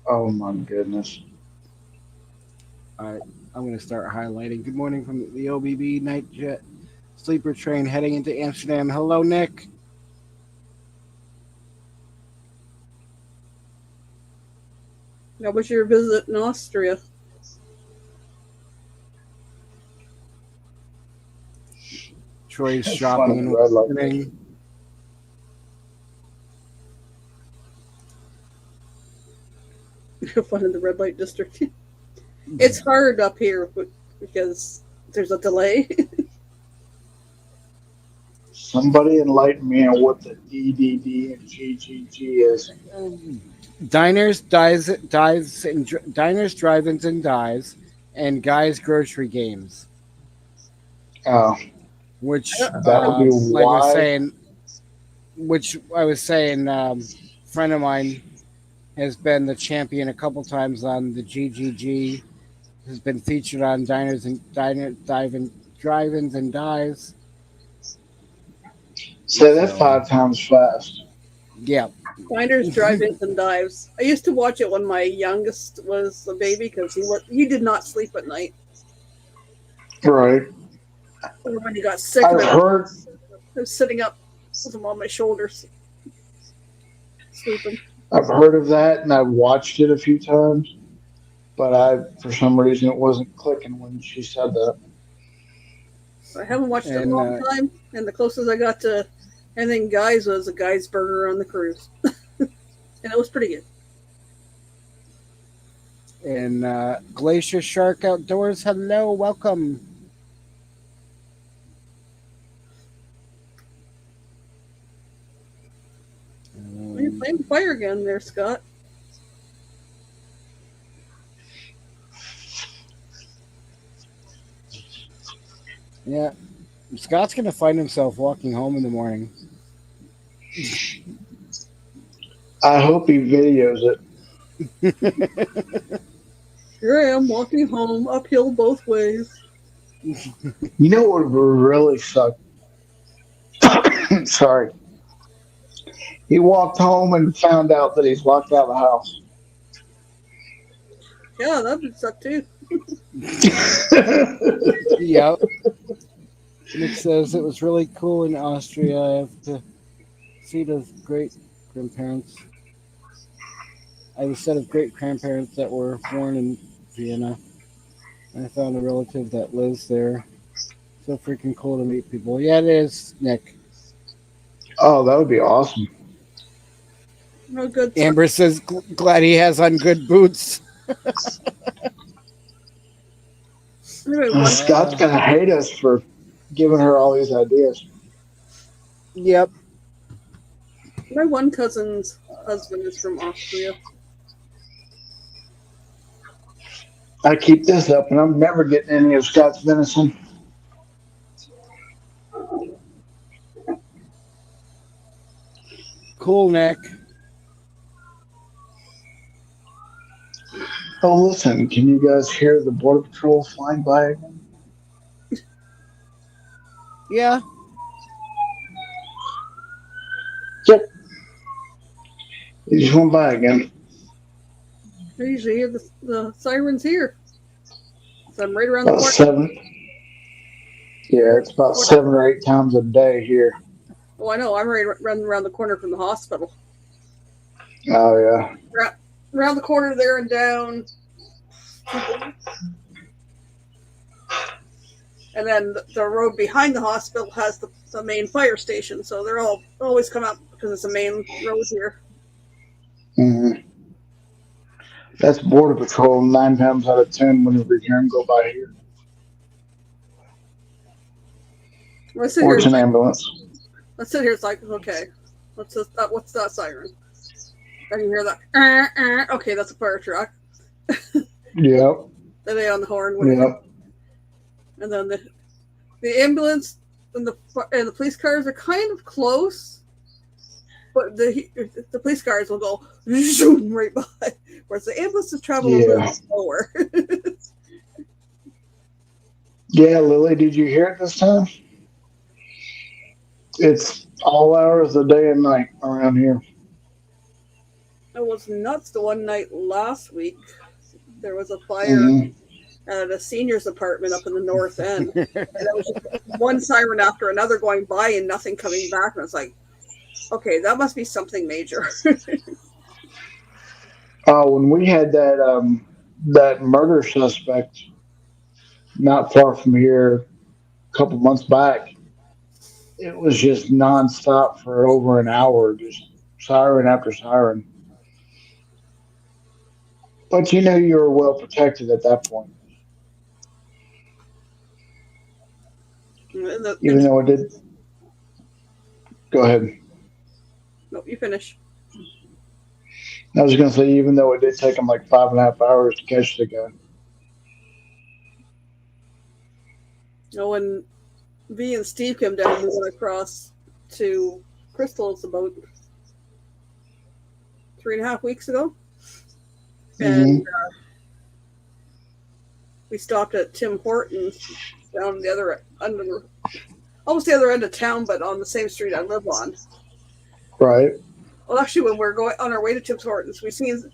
Oh my goodness. All right, I'm going to start highlighting. Good morning from the OBB night jet sleeper train heading into Amsterdam. Hello, Nick. How was your visit in Austria? Troy's It's shopping fun and in red light. listening. Fun in the red light district. It's hard up here because there's a delay. Somebody enlighten me on what the DDD and GGG is. Diners, diners, drive-ins, and dives, and guys' grocery games. Oh, Which that would be like I was why. saying, friend of mine has been the champion a couple times on the GGG. Has been featured on diners and drive-ins and dives. Say that 5 times fast. Yeah. Diners, drive-ins, and dives. I used to watch it when my youngest was a baby because he did not sleep at night. Right. Or when he got sick, I've heard. I was sitting up with him on my shoulders, sleeping. I've heard of that, and I've watched it a few times, but for some reason, it wasn't clicking when she said that. I haven't watched it in a long time, and the closest I got to anything guys was a guy's burger on the cruise, and it was pretty good. And Glacier Shark Outdoors, hello, welcome. You're playing fire again there, Scott. Yeah, Scott's going to find himself walking home in the morning. I hope he videos it. Here I am walking home uphill both ways. You know what would really suck? Sorry. He walked home and found out that he's locked out of the house. Yeah, that would suck too. Yep. Nick says it was really cool in Austria. I have to see the great grandparents. I have a set of great grandparents that were born in Vienna. I found a relative that lives there. So freaking cool to meet people. Yeah, it is, Nick. Oh, that would be awesome. No good. Amber says, glad he has on good boots. Scott's going to hate us for giving her all these ideas. Yep. My one cousin's husband is from Austria. I keep this up, and I'm never getting any of Scott's venison. Cool, Nick. Oh, listen, can you guys hear the Border Patrol flying by again? Yeah. Yep. They just went by again. I usually hear the sirens here. So I'm right around the About corner. 7. Yeah, it's about 7 or 8 times a day here. Oh, I know. I'm right around the corner from the hospital. Oh, yeah. Around the corner there and down. And then the road behind the hospital has the main fire station. So they're always come out because it's a main road here. Mm-hmm. That's Border Patrol 9 times out of 10 whenever you hear them go by here. Or it's an ambulance. Let's sit here. It's like, okay, what's that siren? And you hear that, okay, that's a fire truck. Yep. Then they on the horn, Yep. and then the ambulance and the police cars are kind of close, but the police cars will go zoom right by, whereas the ambulances travel a little slower. Yeah, Lily, did you hear it this time? It's all hours of the day and night around here. It was nuts. The one night last week, there was a fire Hmm. at a seniors apartment up in the north end, and it was just one siren after another going by and nothing coming back. And I was like, okay, that must be something major. When we had that murder suspect not far from here a couple months back, it was just nonstop for over an hour, just siren after siren. But you were well protected at that point, even though it did. Go ahead. No, you finish. I was going to say, even though it did take them like 5.5 hours to catch the guy. When V and Steve came down, we went across to Crystal's about 3.5 weeks ago, and we stopped at Tim Hortons down the other almost the other end of town, but on the same street I live on. Right. Well, actually, when we're going on our way to Tim Hortons, we seen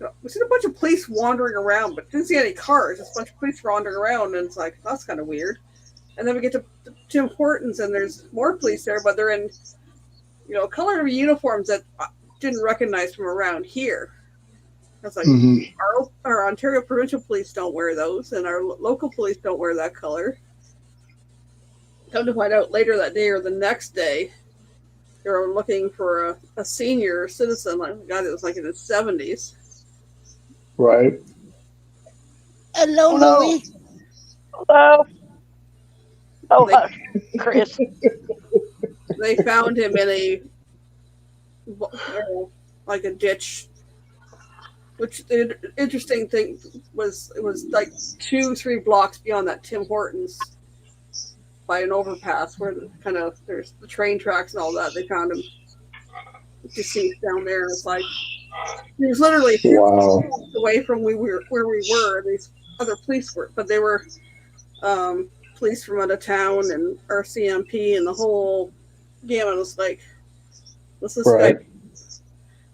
a bunch of police wandering around, but didn't see any cars. Just a bunch of police wandering around, and it's like, that's kind of weird. And then we get to Tim Hortons, and there's more police there, but they're in, color uniforms that I didn't recognize from around here. I was like, our Ontario provincial police don't wear those, and our local police don't wear that color. Come to find out later that day or the next day, they were looking for a senior citizen, like a guy that was like in his 70s. Right. Hello, Lily. Hello. Oh, Chris. They found him in a ditch. Which the interesting thing was, it was like 2-3 blocks beyond that Tim Hortons, by an overpass where there's the train tracks and all that. They found him deceased down there. It's like he was literally a few blocks away from where we were. These other police were, but they were police from out of town and RCMP and the whole gamut. Was like, this is like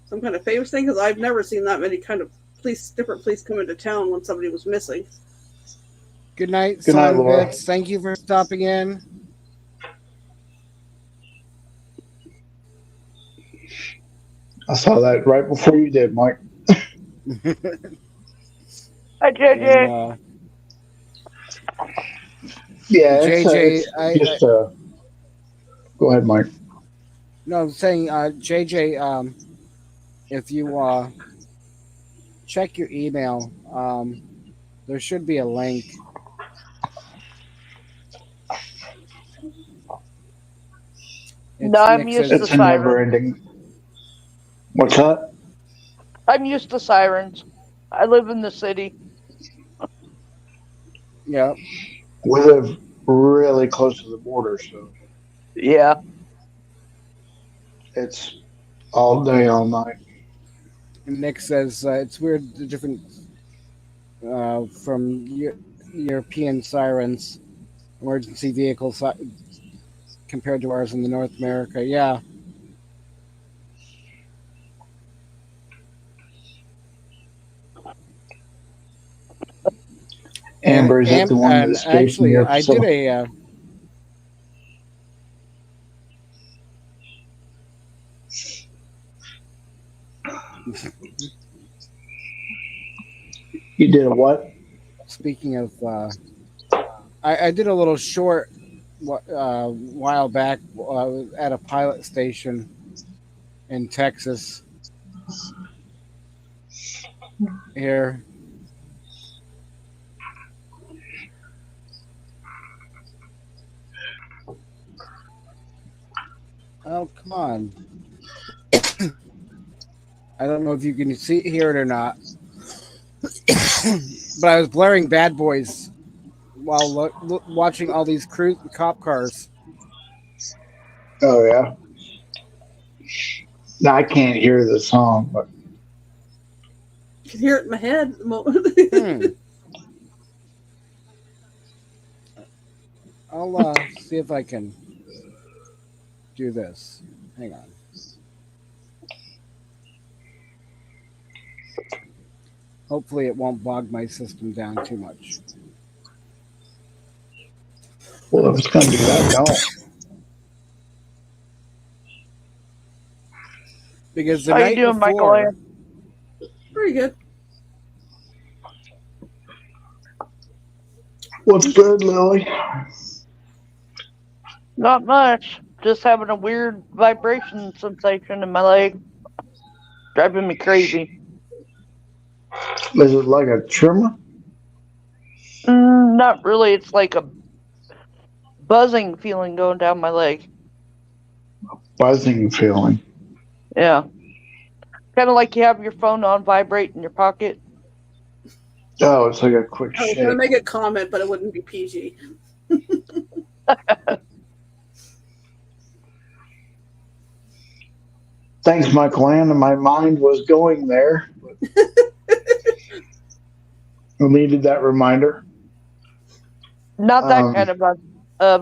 some kind of famous thing, because I've never seen that many kind of different police come into town when somebody was missing. Good night, Good night, Son Laura. Bits. Thank you for stopping in. I saw that right before you did, Mike. Hi, JJ. And, Yeah, JJ, go ahead, Mike. No, I'm saying, JJ, if you check your email, there should be a link. I'm used to It's a never ending. What's that? I'm used to sirens. I live in the city. Yeah. We live really close to the border, so Yeah. it's all day, all night. Nick says it's weird, the different from European sirens, emergency vehicles compared to ours in the North America. Yeah. Amber, is that the one that escaped actually, from your I did a. You did a what? Speaking of, I did a little short while back at a pilot station in Texas. Here. Oh, come on. I don't know if you can hear it or not, but I was blaring Bad Boys while watching all these cop cars. Oh yeah. Now I can't hear the song, but I can hear it in my head at the moment. Hmm. I'll see if I can do this. Hang on. Hopefully, it won't bog my system down too much. well, if it's gonna do that, don't. Because the How you night doing, Michael? before, Pretty good. What's good, Lily? Not much. Just having a weird vibration sensation in my leg. Driving me crazy. Is it like a tremor? Not really. It's like a buzzing feeling going down my leg. Buzzing feeling. Yeah. Kind of like you have your phone on vibrate in your pocket. Oh, it's like a quick I was going to shake. make a comment, but it wouldn't be PG. Thanks, Michael Ann. My mind was going there. We needed that reminder. Not that Um, kind of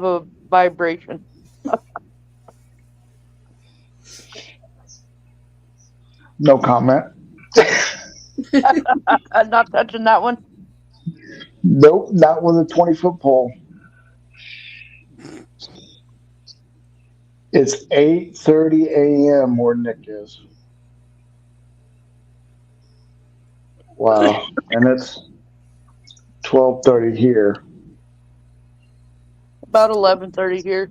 a vibration. no comment. Not touching that one. Nope, not with a 20-foot pole. It's 8:30 a.m. where Nick is. Wow, and it's 12:30 here. About 11:30 here.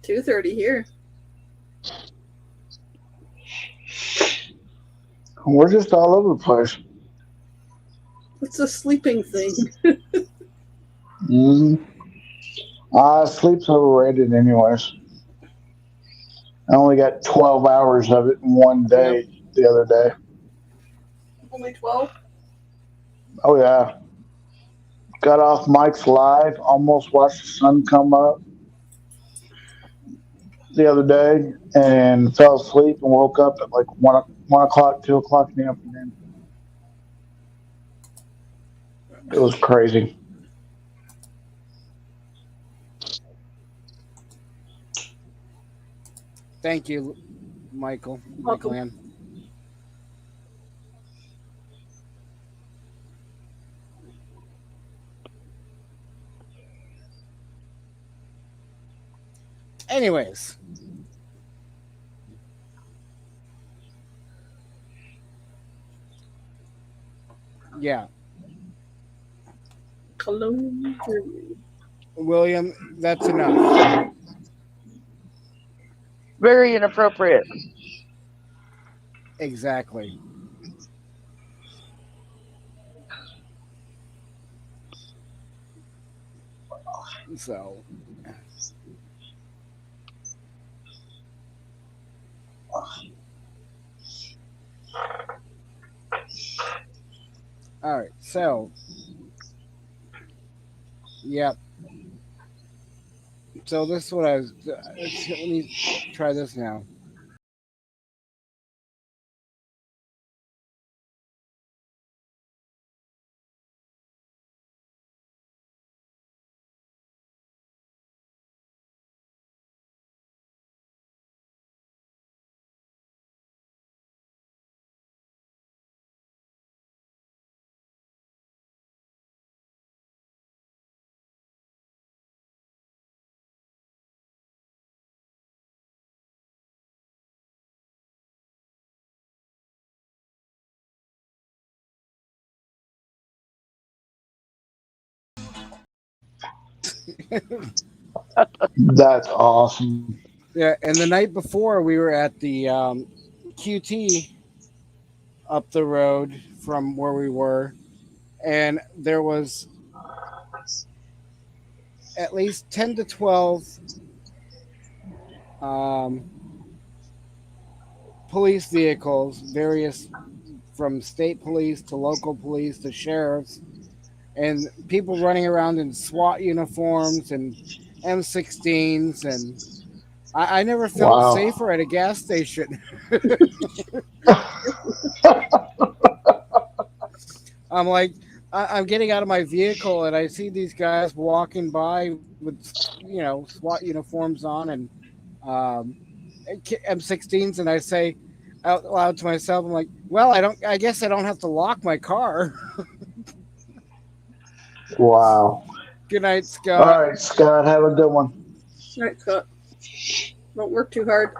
2:30 here. We're just all over the place. It's a sleeping thing. Sleep's overrated, anyways. I only got 12 hours of it in one yep. day the other day. Only 12? Oh, yeah. Got off Mike's live, almost watched the sun come up the other day, and fell asleep and woke up at like 1 o'clock, 2 o'clock in the afternoon. It was crazy. Thank you, Michael. Welcome. Michael Ann. Anyways. Yeah. Cologne. William, that's enough. Very inappropriate. Exactly. So. All right. So. Yep. So this is what I was. Let me try this now. That's awesome. Yeah, and the night before we were at the QT up the road from where we were, and there was at least 10 to 12 um, police vehicles, various from state police to local police to sheriffs, and people running around in SWAT uniforms and M16s, and I never felt Wow. safer at a gas station. I'm like, I'm getting out of my vehicle and I see these guys walking by with, SWAT uniforms on and M16s, and I say out loud to myself, I'm like, well, I guess I don't have to lock my car. Wow. Good night, All Scott. right, Scott, have a good one. All right, Scott. Don't work too hard.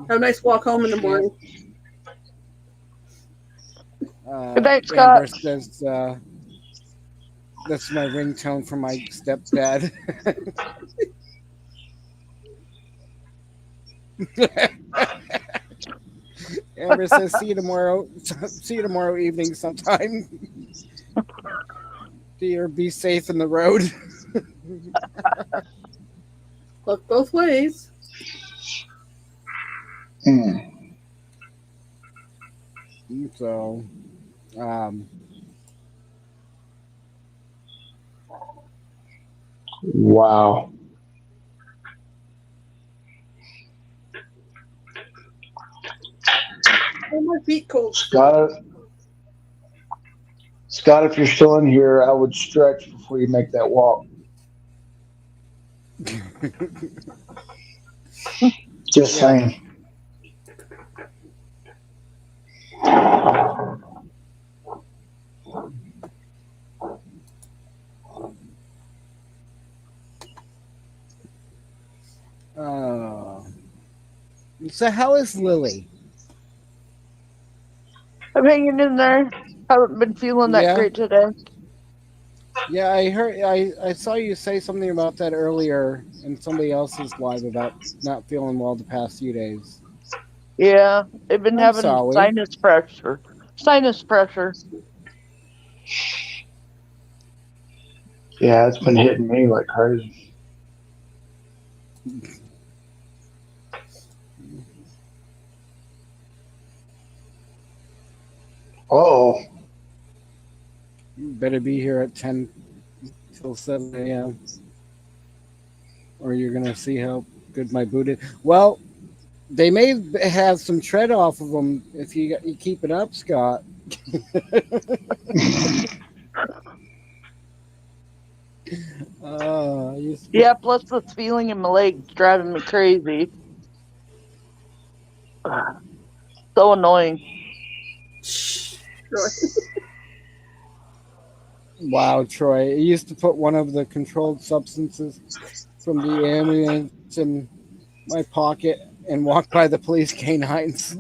Have a nice walk home in the morning. Good night, Scott. That's my ringtone from my stepdad. Amber says, "See you tomorrow. See you tomorrow evening sometime. Dear, be safe in the road." Look both ways. So, wow. Oh, my feet cold. Scott, if you're still in here, I would stretch before you make that walk. Just saying. So how is Lily? I'm hanging in there. Haven't been feeling that great today. Yeah, I heard. I saw you say something about that earlier in somebody else's live about not feeling well the past few days. Yeah, I've been having sorry. sinus pressure. Yeah, it's been hitting me like crazy. Oh. You better be here at 10 till 7 a.m. or you're gonna see how good my boot is. Well, they may have some tread off of them if you keep it up, Scott. Yeah, plus this feeling in my legs driving me crazy. So annoying. Wow, Troy. I used to put one of the controlled substances from the ambulance in my pocket and walk by the police canines.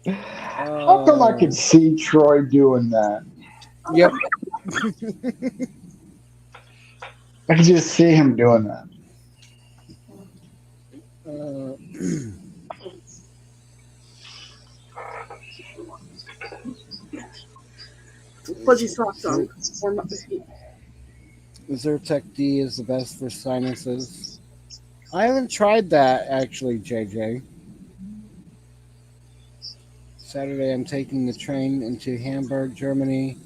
How come I could see Troy doing that? Yep. I could just see him doing that. Fuzzy socks on. Warm up the feet. Zyrtec D is the best for sinuses. I haven't tried that actually, JJ. Saturday, I'm taking the train into Hamburg, Germany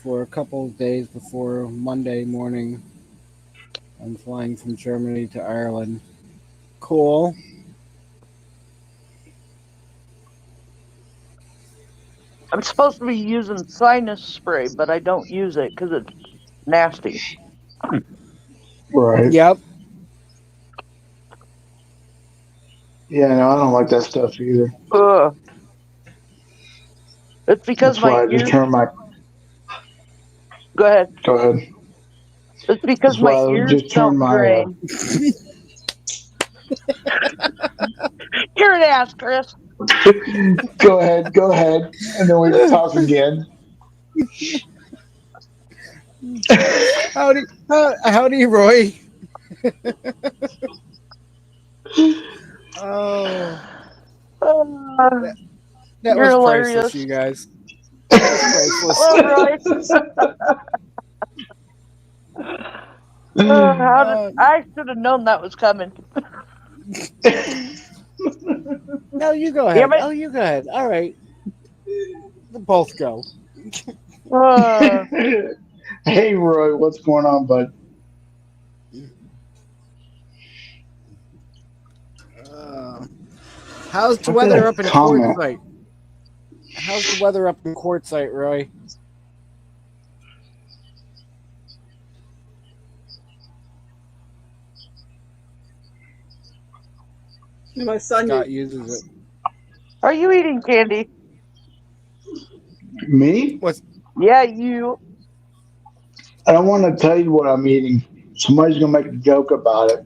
for a couple of days before Monday morning. I'm flying from Germany to Ireland. Cool. I'm supposed to be using sinus spray, but I don't use it because it's nasty. Right. Yep. Yeah, no, I don't like that stuff either. It's because That's why I ears... just turn my... Go ahead. Go ahead. It's because my ears just turn don't drain. You're an ass, Chris. Go ahead, and then we talk again. Howdy, Roy. Oh, that was hilarious. Priceless, you guys. That was priceless. I should have known that was coming. No, you go ahead. Damn it. Oh, you go ahead. All right. Both go. Hey, Roy, what's going on, bud? How's the Look at weather that up in comment. Quartzsite? How's the weather up in Quartzsite, Roy? My son Scott uses it. Are you eating candy? Me? What's Yeah, you. I don't want to tell you what I'm eating. Somebody's gonna make a joke about it.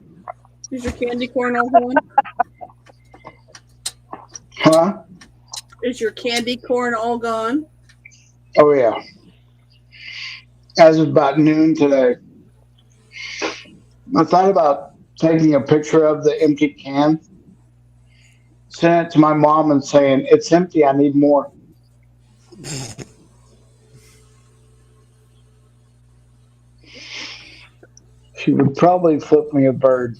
is your candy corn all gone? Huh? Is your candy corn all gone? Oh yeah. As of about noon today. I thought about taking a picture of the empty can, send it to my mom and saying, "It's empty, I need more." She would probably flip me a bird.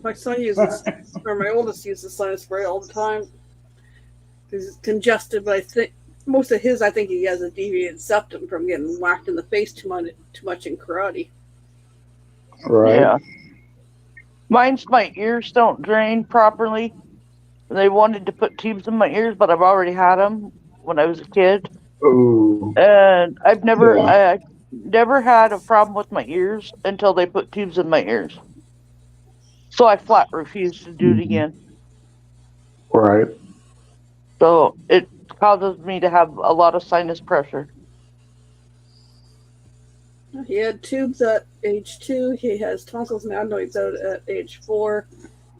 My son uses, or my oldest uses sinus spray all the time. He's congested, but I think most of his, I think he has a deviated septum from getting whacked in the face too much in karate. Right. Yeah. Mine's my ears don't drain properly. They wanted to put tubes in my ears, but I've already had them when I was a kid, Ooh. and I've never, Yeah. I never had a problem with my ears until they put tubes in my ears. So I flat refuse to do it again. Right. So it causes me to have a lot of sinus pressure. He had tubes at age 2. He has tonsils and adenoids out at age 4.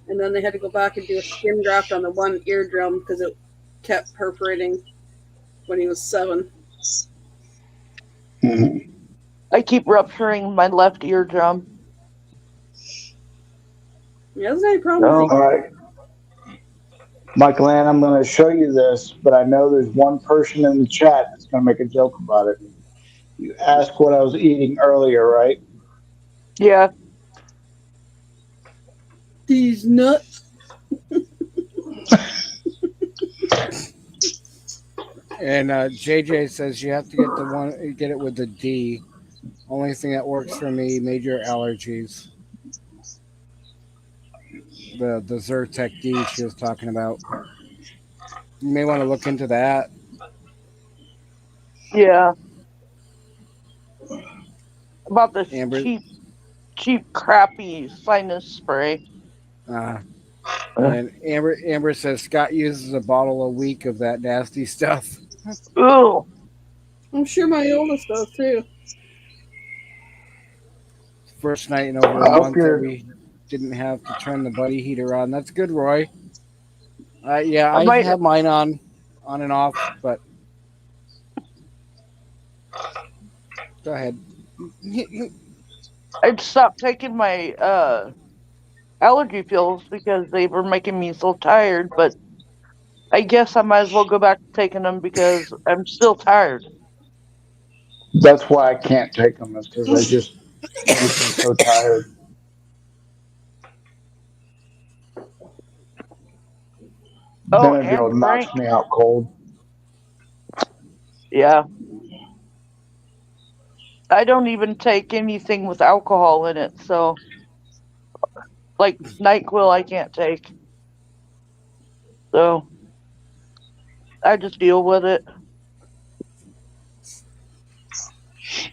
And then they had to go back and do a skin graft on the one eardrum because it kept perforating when he was 7. Mhm. I keep rupturing my left eardrum. He hasn't had any problem with All right. Michael Ann, I'm going to show you this, but I know there's one person in the chat that's going to make a joke about it. You asked what I was eating earlier, right? Yeah. these nuts. And JJ says you have to get it with the D. Only thing that works for me, major allergies. The Zyrtec D she was talking about. You may want to look into that. Yeah. About this Amber, cheap, crappy sinus spray. and Amber says Scott uses a bottle a week of that nasty stuff. Ooh. I'm sure my oldest does too. First night in over I a hope month that you're. we didn't have to turn the buddy heater on. That's good, Roy. Yeah, I I might have mine on and off, but go ahead. I'd stopped taking my allergy pills because they were making me so tired, but I guess I might as well go back to taking them because I'm still tired. That's why I can't take them, is because they just make me so tired. Oh, and Benadryl knocks Frank. me out cold. Yeah. I don't even take anything with alcohol in it, so like NyQuil I can't take. So I just deal with it.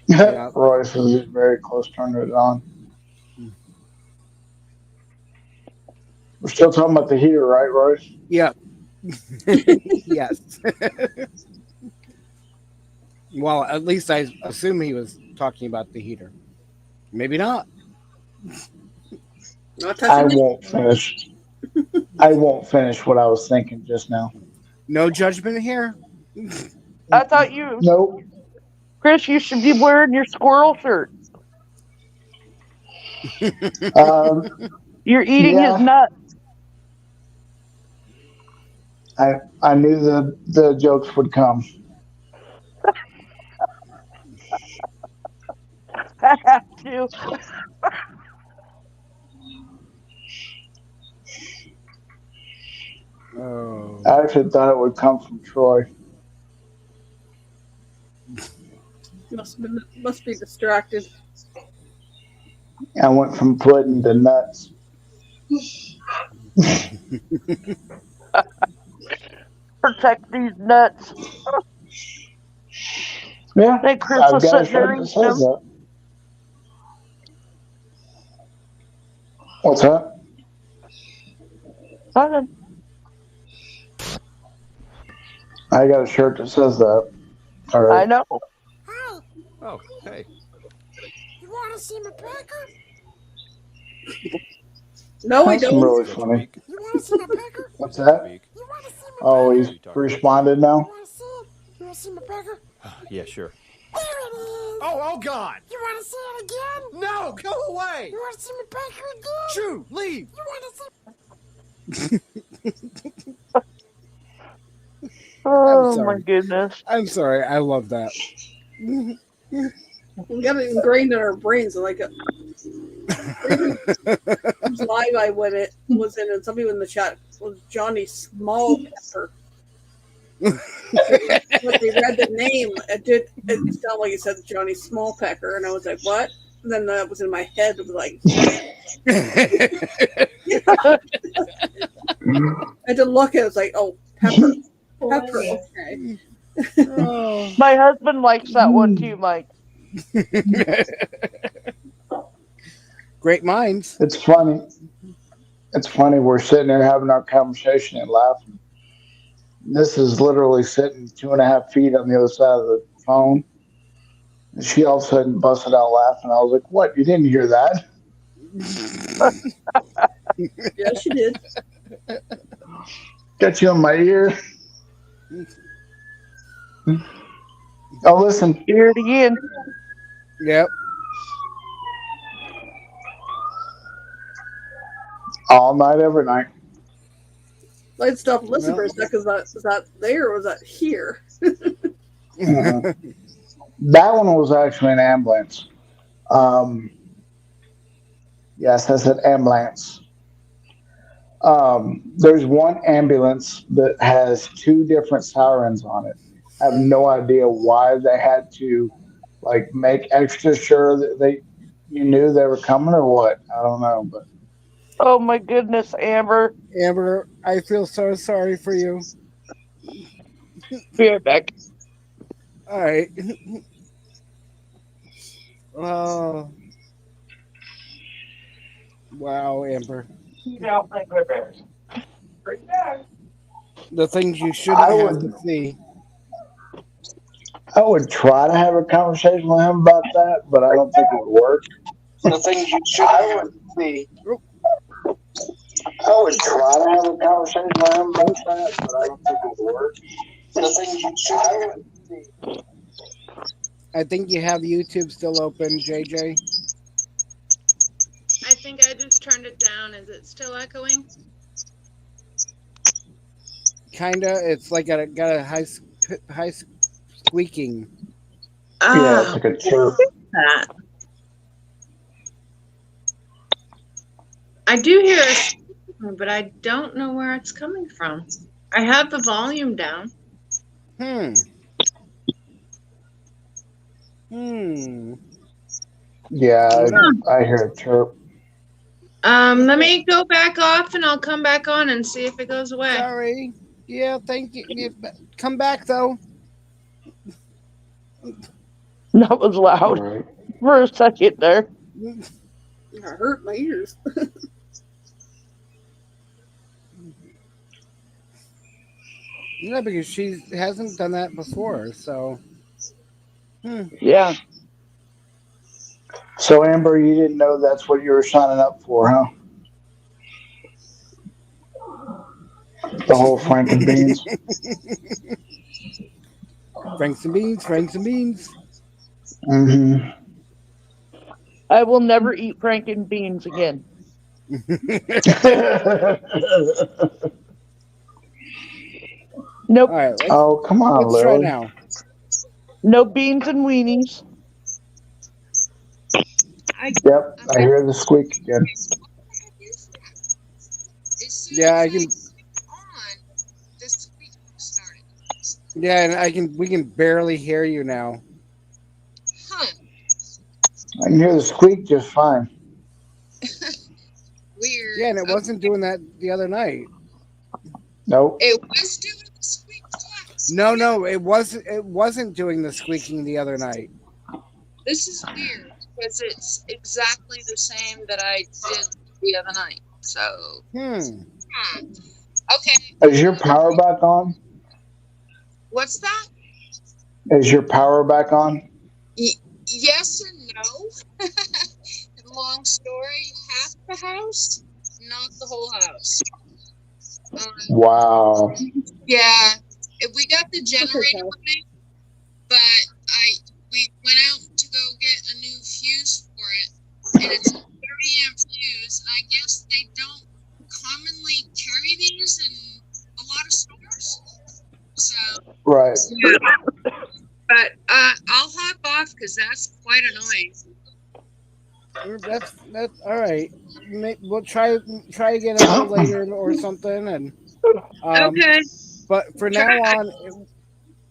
Yeah. Royce was just very close turning it on. We're still talking about the heater, right, Royce? Yeah. Yes. Well, at least I assume he was talking about the heater. Maybe not. Not I touching it. won't finish. I won't finish what I was thinking just now. No judgment here. I thought you, Nope. Chris, you should be wearing your squirrel shirt. You're eating his Yeah, nut. I knew the jokes would come. I have to. Oh. I actually thought it would come from Troy. Must be distracted. I went from pudding to nuts. Protect these nuts. Yeah, Hey, Chris I've was got a sitting there shirt that eating says them. that. What's that? Nothing. I got a shirt that says that. All I right. know. Hi, Oh, hey. you want to see my pecker? No, I That's some don't. really funny. You want to see my pecker? What's that? You want to see my Oh, pecker? he's responded now. You want to see it? You want to see my pecker? Yeah, sure. There it is. Oh, God! You want to see it again? No, go away! You want to see my pecker again? Shoo, leave! You want to see? Oh sorry. my goodness. I'm sorry. I love that. We got it ingrained in our brains. Like whose live I was in, and somebody in the chat was Johnny Small Pepper. When they read the name, it sounded like it said Johnny Small Pecker, and I was like, "What?" And then that was in my head. It was like, I had to look at it. It was like, "Oh, Pepper, Pepper." Okay. Oh. My husband likes that one too, Mike. Great minds. It's funny. It's funny. We're sitting there having our conversation and laughing. This is literally sitting 2.5 feet on the other side of the phone. And she all of a sudden busted out laughing. I was like, "What? You didn't hear that?" Yeah, she did. Got you in my ear. Oh, listen. Hear it again. Yep. All night, every night. I'd stop and listen for a second. Was that there or was that here? Uh-huh. That one was actually an ambulance. Yes, I said ambulance. There's one ambulance that has two different sirens on it. I have no idea why they had to like make extra sure that you knew they were coming or what. I don't know, but Oh my goodness, Amber. Amber, I feel so sorry for you. Be right back. All right. Oh. Wow, Amber. The things you shouldn't have to see. I would try to have a conversation with him about that, but I don't think it would work. The things you should have to see. I would try to have a conversation with him about that, but I don't think it would work. The things you should have to see. I think you have YouTube still open, JJ. I think I just turned it down. Is it still echoing? Kinda. It's like got a high squeaking. Yeah, it's like a chirp. That. I do hear a squeaking, but I don't know where it's coming from. I have the volume down. Yeah, I hear a chirp. Let me go back off and I'll come back on and see if it goes away. Sorry. Yeah, thank you. Come back though. That was loud Right. for a second there. It hurt my ears. Yeah, because she hasn't done that before, so. Yeah. So, Amber, you didn't know that's what you were signing up for, huh? The whole Franken beans. Franks and beans, Franks and beans. Mm-hmm. I will never eat Franken beans again. Nope. All right, Oh, come on, let's try Lily. now. No beans and weenies. Yep, I hear the squeak again. Yeah, I can. Yeah, and I can. We can barely hear you now. I can hear the squeak just fine. Weird. Yeah, and it wasn't doing that the other night. Nope. It was doing the squeak twice. No, it wasn't. It wasn't doing the squeaking the other night. This is weird because it's exactly the same that I did the other night. So, okay. Is your power back on? What's that? Is your power back on? Yes and no. Long story. Half the house, not the whole house. Wow. Yeah, we got the generator running, but we went out to go get a new fuse for it, and it's a 30 amp fuse. And I guess they don't commonly carry these in a lot of stores. So Right. yeah. But I'll hop off because that's quite annoying. That's all right. We'll try again a little later or something, and okay. But for now on,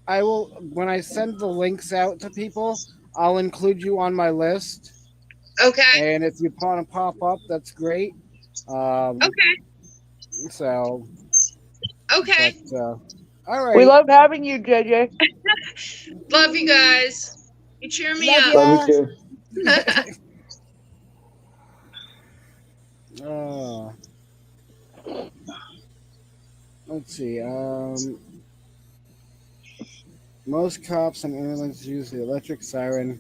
I will when I send the links out to people, I'll include you on my list. Okay. And if you want to pop up, that's great. Okay. So. Okay. But, all right. We love having you, JJ. Love you guys. You cheer me up. Love you too. Let's see. Most cops and ambulances use the electric siren,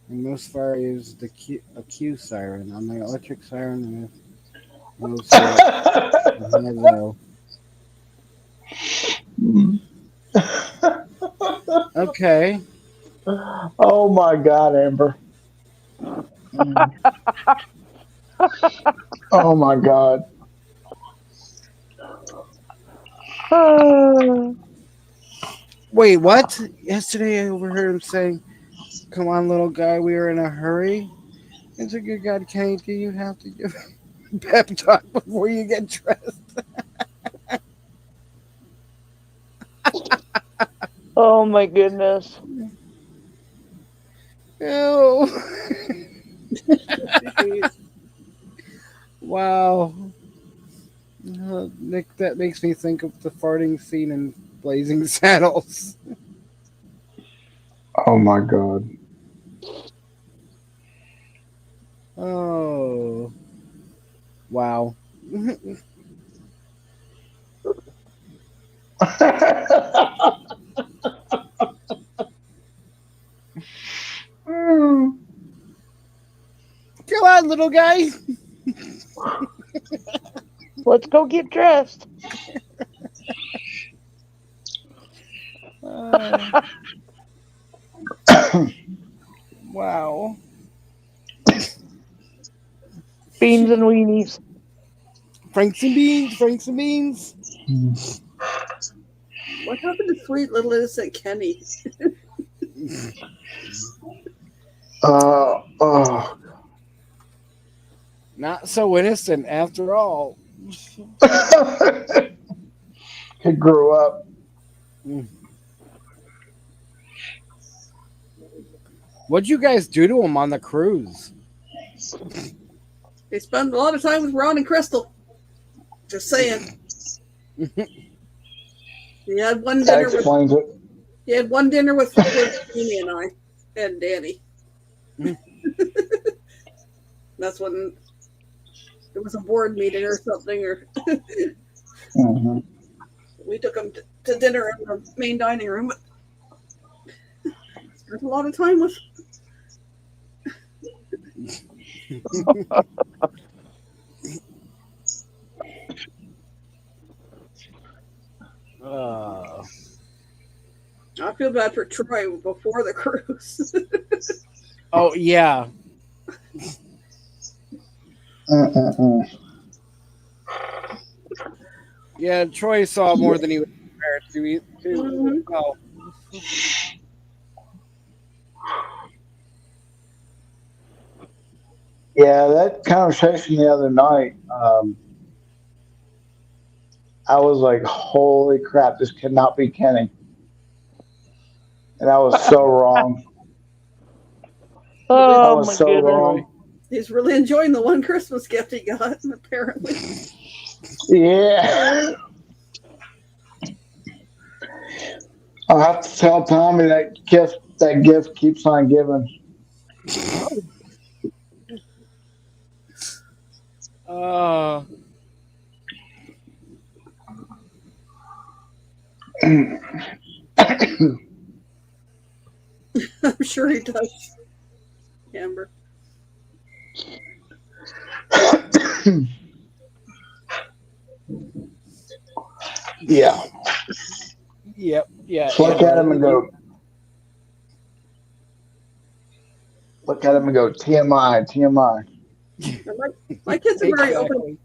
and most fire use the Q siren. On the electric siren, most hello. Okay. Oh my God, Amber. Oh my God. Wait, what? Yesterday I overheard him saying, "Come on, little guy, we are in a hurry." It's a good God, Kenny. Do you have to give a pep talk before you get dressed? Oh my goodness. Ew. Wow. Nick, that makes me think of the farting scene in Blazing Saddles. Oh my God. Oh. Wow. Come on, little guy. Let's go get dressed. Wow. Beans and weenies. Franks and beans. What happened to sweet little innocent Kenny? Not so innocent after all. He grew up. What'd you guys do to him on the cruise? They spent a lot of time with Ron and Crystal. Just saying. He had one dinner with. He had one dinner with Amy and I and Danny. That's when it was a board meeting or something, or we took him to dinner in the main dining room. Spent a lot of time with. I feel bad for Troy before the cruise. Oh, yeah. Yeah, Troy saw more than he was prepared to. Oh. Yeah, that conversation the other night, I was like, holy crap, this cannot be Kenny. And I was so wrong. I Oh was my so goodness. wrong. He's really enjoying the one Christmas gift he got, apparently. Yeah. I'll have to tell Tommy that gift keeps on giving. Uh, I'm sure he does, Amber. Yeah. yep, yeah, Just look at Amber. him and go, TMI, TMI. And my kids are very open. Exactly.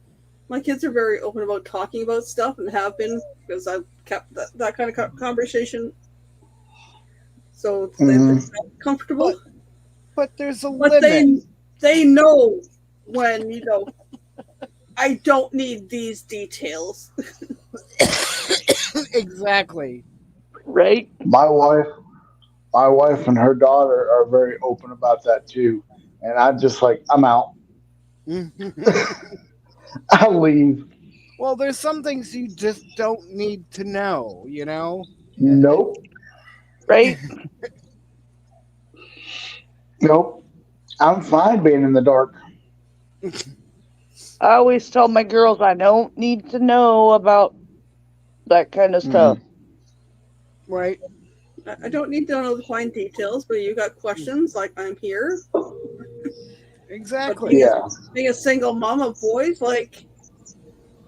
My kids are very open about talking about stuff and have been because I've kept that kind of conversation, so they Hmm. feel comfortable. But there's a But limit. they know when I don't need these details. Exactly. Right? My wife and her daughter are very open about that too. And I'm just like, I'm out. I'll leave. Well, there's some things you just don't need to know, you know? Nope. Right? Nope. I'm fine being in the dark. I always tell my girls I don't need to know about that kind of stuff. Mhm. Right. I don't need to know the fine details, but you got questions, like I'm here. But Exactly. Yeah. being a single mom of boys, like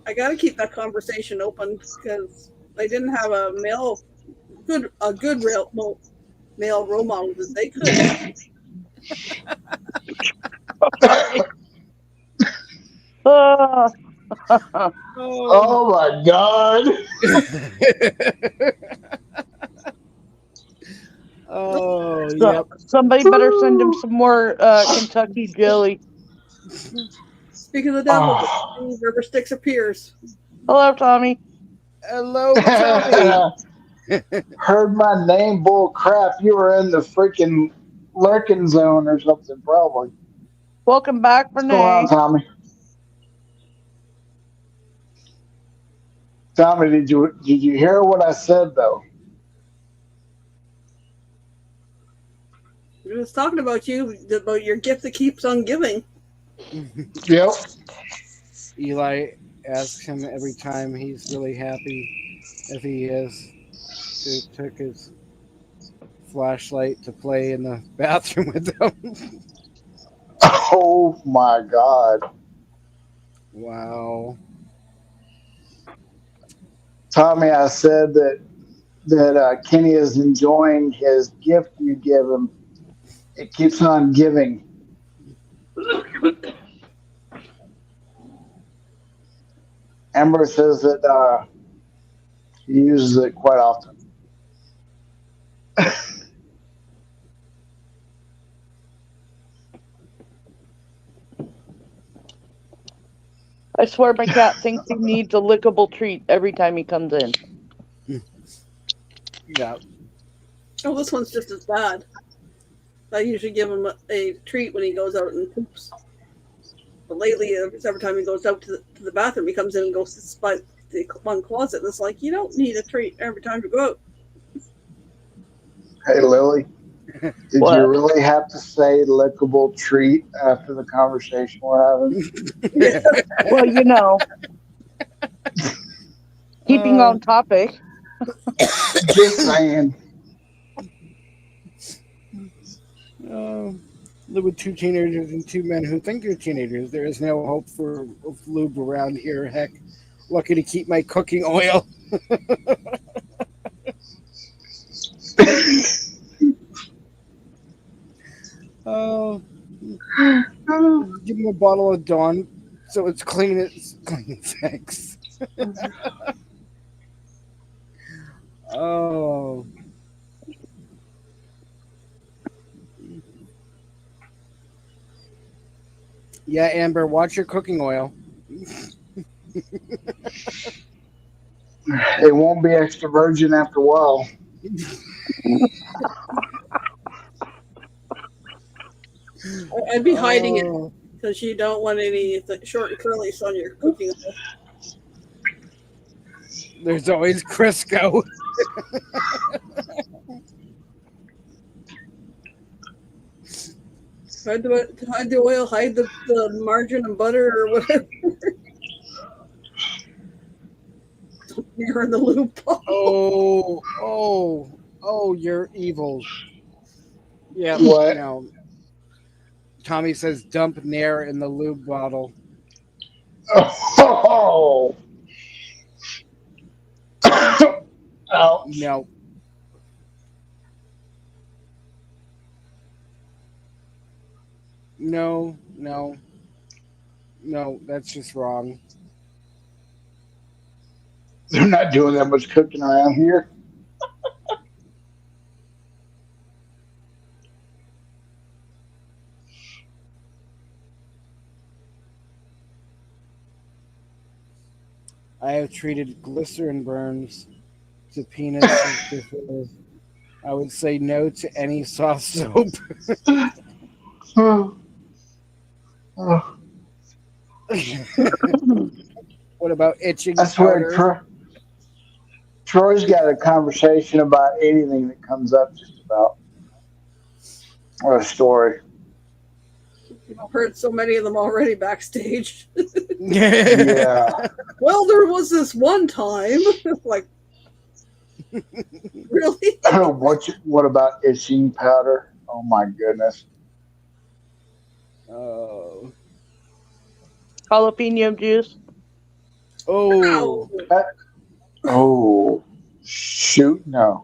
I got to keep that conversation open because they didn't have a good male role model that they could. Ah. Oh. Oh my God. Oh, So, yep. somebody better send him some more Kentucky jelly. Speaking of the devil, Oh. River Styx appears. Hello, Tommy. Hello, Tommy. Heard my name, bull crap. You were in the freaking lurking zone or something, probably. Welcome back, What's going on, Renee. Tommy? Tommy, did you hear what I said though? We was talking about about your gift that keeps on giving. Yep. Eli asks him every time he's really happy if he is. So took his flashlight to play in the bathroom with him. Oh my God. Wow. Tommy, I said that Kenny is enjoying his gift you give him. It keeps on giving. Amber says that he uses it quite often. I swear my cat thinks he needs a lickable treat every time he comes in. Yeah. Oh, this one's just as bad. I usually give him a treat when he goes out and poops. But lately, every time he goes out to the bathroom, he comes in and goes to by the one closet. And it's like, you don't need a treat every time you go out. Hey, Lily, did What? you really have to say lickable treat after the conversation we're having? Well, you know, keeping on topic. Just saying. Live with two teenagers and two men who think they're teenagers. There is no hope for lube around here. Heck, lucky to keep my cooking oil. Oh, give him a bottle of Dawn so it's clean as sex. Oh. Yeah, Amber, watch your cooking oil. It won't be extra virgin after a while. I'd be hiding it Oh, because you don't want any short and curlies on your cooking oil. there's always Crisco. Hide the oil, hide the margarine and butter or whatever. You're in the loop. Oh, you're evil. Yeah, What? no. Tommy says dump Nair in the lube bottle. Oh, ouch. No, no, no, no, that's just wrong. They're not doing that much cooking around here. I have treated glycerin burns to penises before. I would say no to any soft soap. Oh, oh. What about itching I swear, powder? Troy's got a conversation about anything that comes up, just about, or a story. I've heard so many of them already backstage. Yeah. Well, there was this one time. Like, really? What about itching powder? Oh my goodness. Oh. Jalapeno juice. Oh. Oh, shoot, no.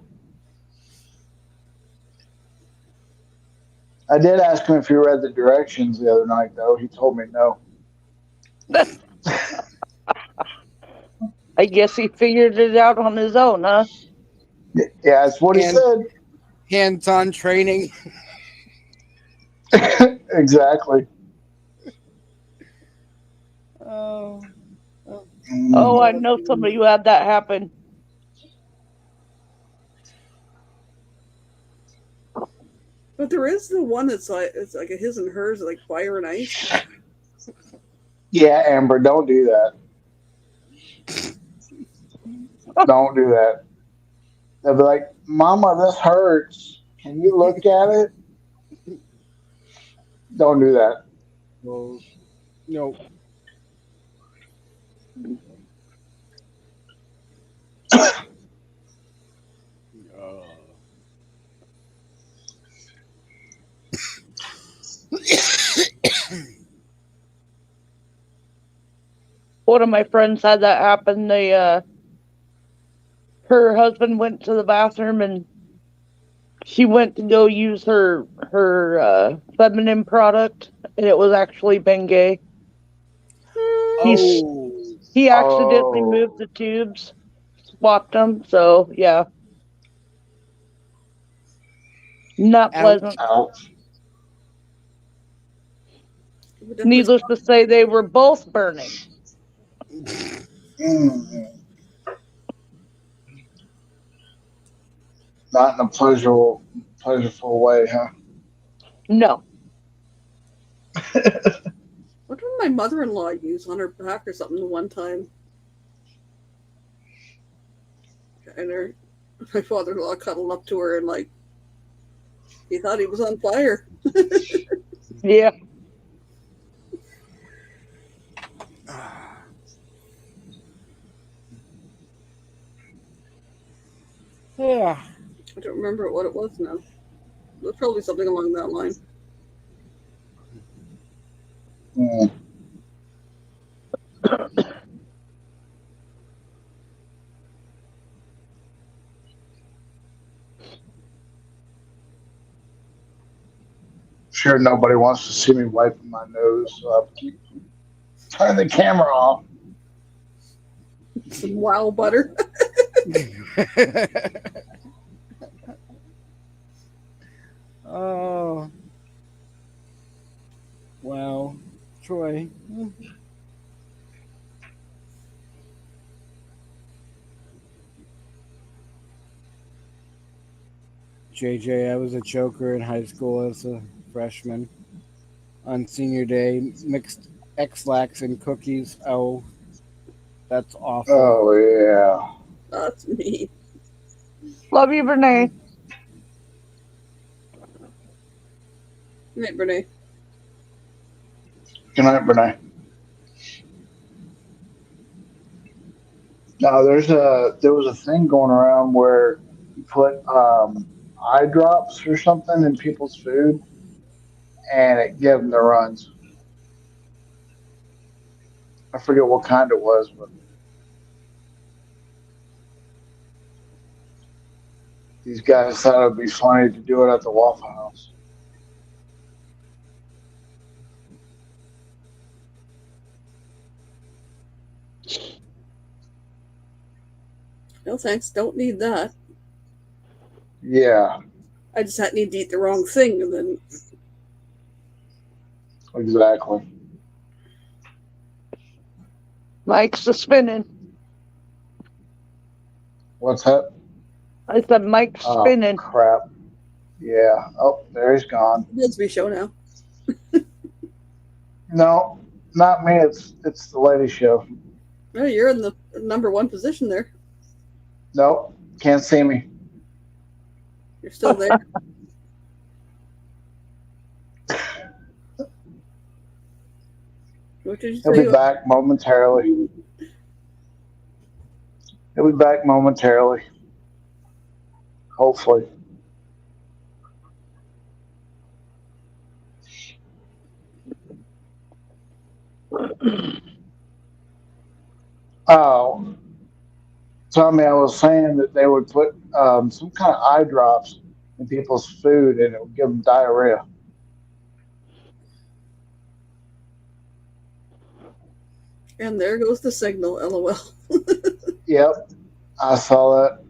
I did ask him if he read the directions the other night, though. He told me no. I guess he figured it out on his own, huh? Yeah, that's what he said. Hands-on training. Exactly. Oh. Oh, I know somebody who had that happen. But there is the one that's like it's like a his and hers, like fire and ice. Yeah, Amber, don't do that. Don't do that. They'll be like, Mama, this hurts. Can you look at it? Don't do that. No. No. One of my friends had that happen. Her husband went to the bathroom and she went to go use her feminine product, and it was actually Bengay. Oh. He accidentally moved the tubes, swapped them. So yeah, not pleasant. Ouch. Needless to say, they were both burning. Mm. Not in a pleasureful way, huh? No. What did my mother-in-law use on her back or something one time? And my father-in-law cuddled up to her and like he thought he was on fire. Yeah. Yeah. I don't remember what it was now. It was probably something along that line. Mm. Sure, nobody wants to see me wiping my nose, so I'll keep turning the camera off. Some wow butter. Oh. Wow. Troy. JJ, I was a choker in high school as a freshman. On senior day, mixed X-Lax and cookies. Oh, that's awful. Oh yeah. That's me. Love you, Renee. Good night, Renee. Good night, Renee. Now there was a thing going around where you put eye drops or something in people's food, and it gave them the runs. I forget what kind it was, but these guys thought it'd be funny to do it at the Waffle House. No thanks. Don't need that. Yeah, I just need to eat the wrong thing, and then exactly. Mike's a spinning. What's that? I said Mike's Oh spinning. crap. Yeah. Oh, there he's gone. Bisbee show now. No, not me. It's the lady show. No, you're in the number one position there. Nope, can't see me. You're still there. What did you He'll say? be back momentarily. He'll be back momentarily. Hopefully. Oh, Tommy, I was saying that they would put some kind of eye drops in people's food and it would give them diarrhea. And there goes the signal. LOL. Yep, I saw that.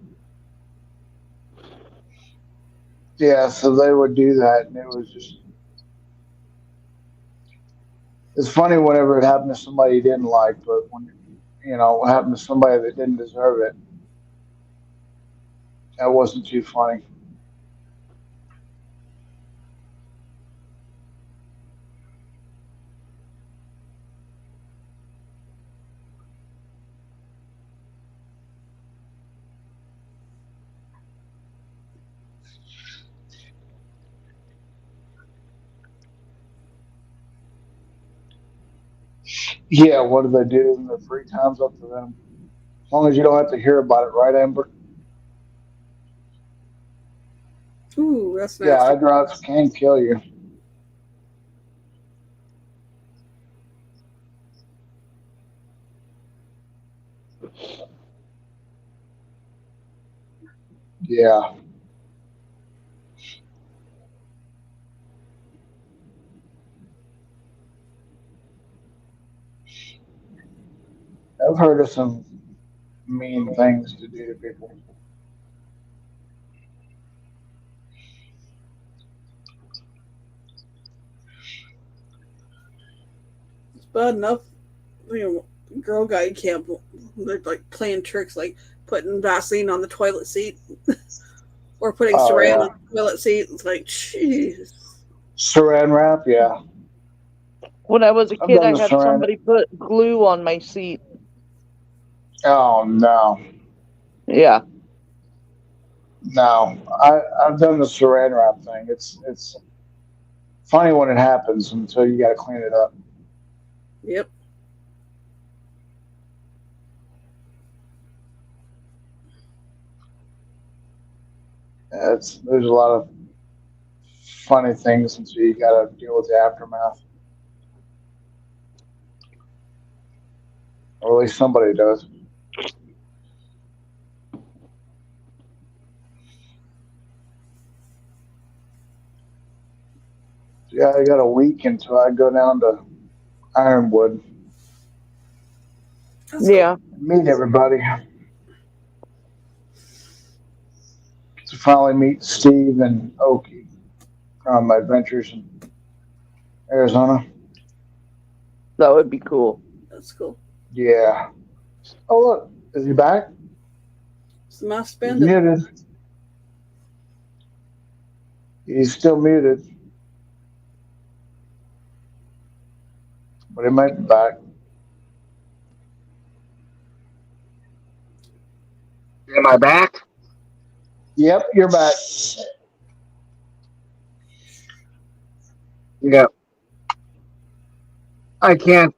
Yeah, so they would do that, and it was just. It's funny whenever it happened to somebody you didn't like, but when it happened to somebody that didn't deserve it, that wasn't too funny. Yeah, what do they do in their free time's up to them. As long as you don't have to hear about it, right, Amber? Ooh, that's Yeah, nasty. eye drops can kill you. Yeah, I've heard of some mean things to do to people. It's bad enough. Girl Guide camp, they're like playing tricks, like putting Vaseline on the toilet seat or putting Oh Saran yeah, on the toilet seat. It's like, jeez. Saran wrap. Yeah, When I was a I've kid, done I the had Saran. somebody put glue on my seat. Oh no, Yeah. no. I've done the Saran wrap thing. It's funny when it happens until you got to clean it up. Yep. There's a lot of funny things until you got to deal with the aftermath, or at least somebody does. Yeah, I got a week until I go down to Ironwood That's cool. Yeah. and meet everybody. To finally meet Steve and Oki from my adventures in Arizona. That would be cool. That's cool. Yeah. Oh look, is he back? It's the masked He's bandit. muted. He's still muted, but he might be back. Am I back? Yep, you're back. Yeah. I can't.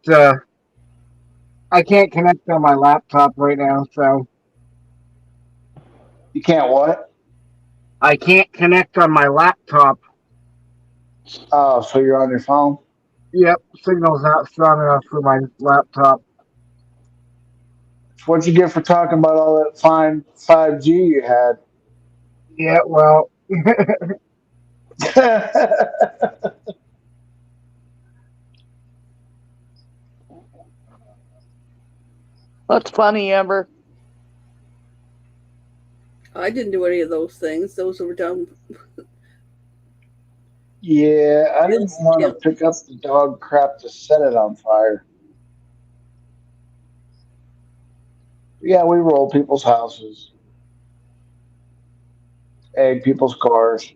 I can't connect on my laptop right now, so You can't what? I can't connect on my laptop. Oh, so you're on your phone? Yep, signal's not strong enough for my laptop. What'd you get for talking about all that fine 5G you had? Yeah, well, That's funny, Amber. I didn't do any of those things. Those were done. Yeah, I didn't Yes, want to yeah. pick up the dog crap to set it on fire. Yeah, we roll people's houses, egg people's cars,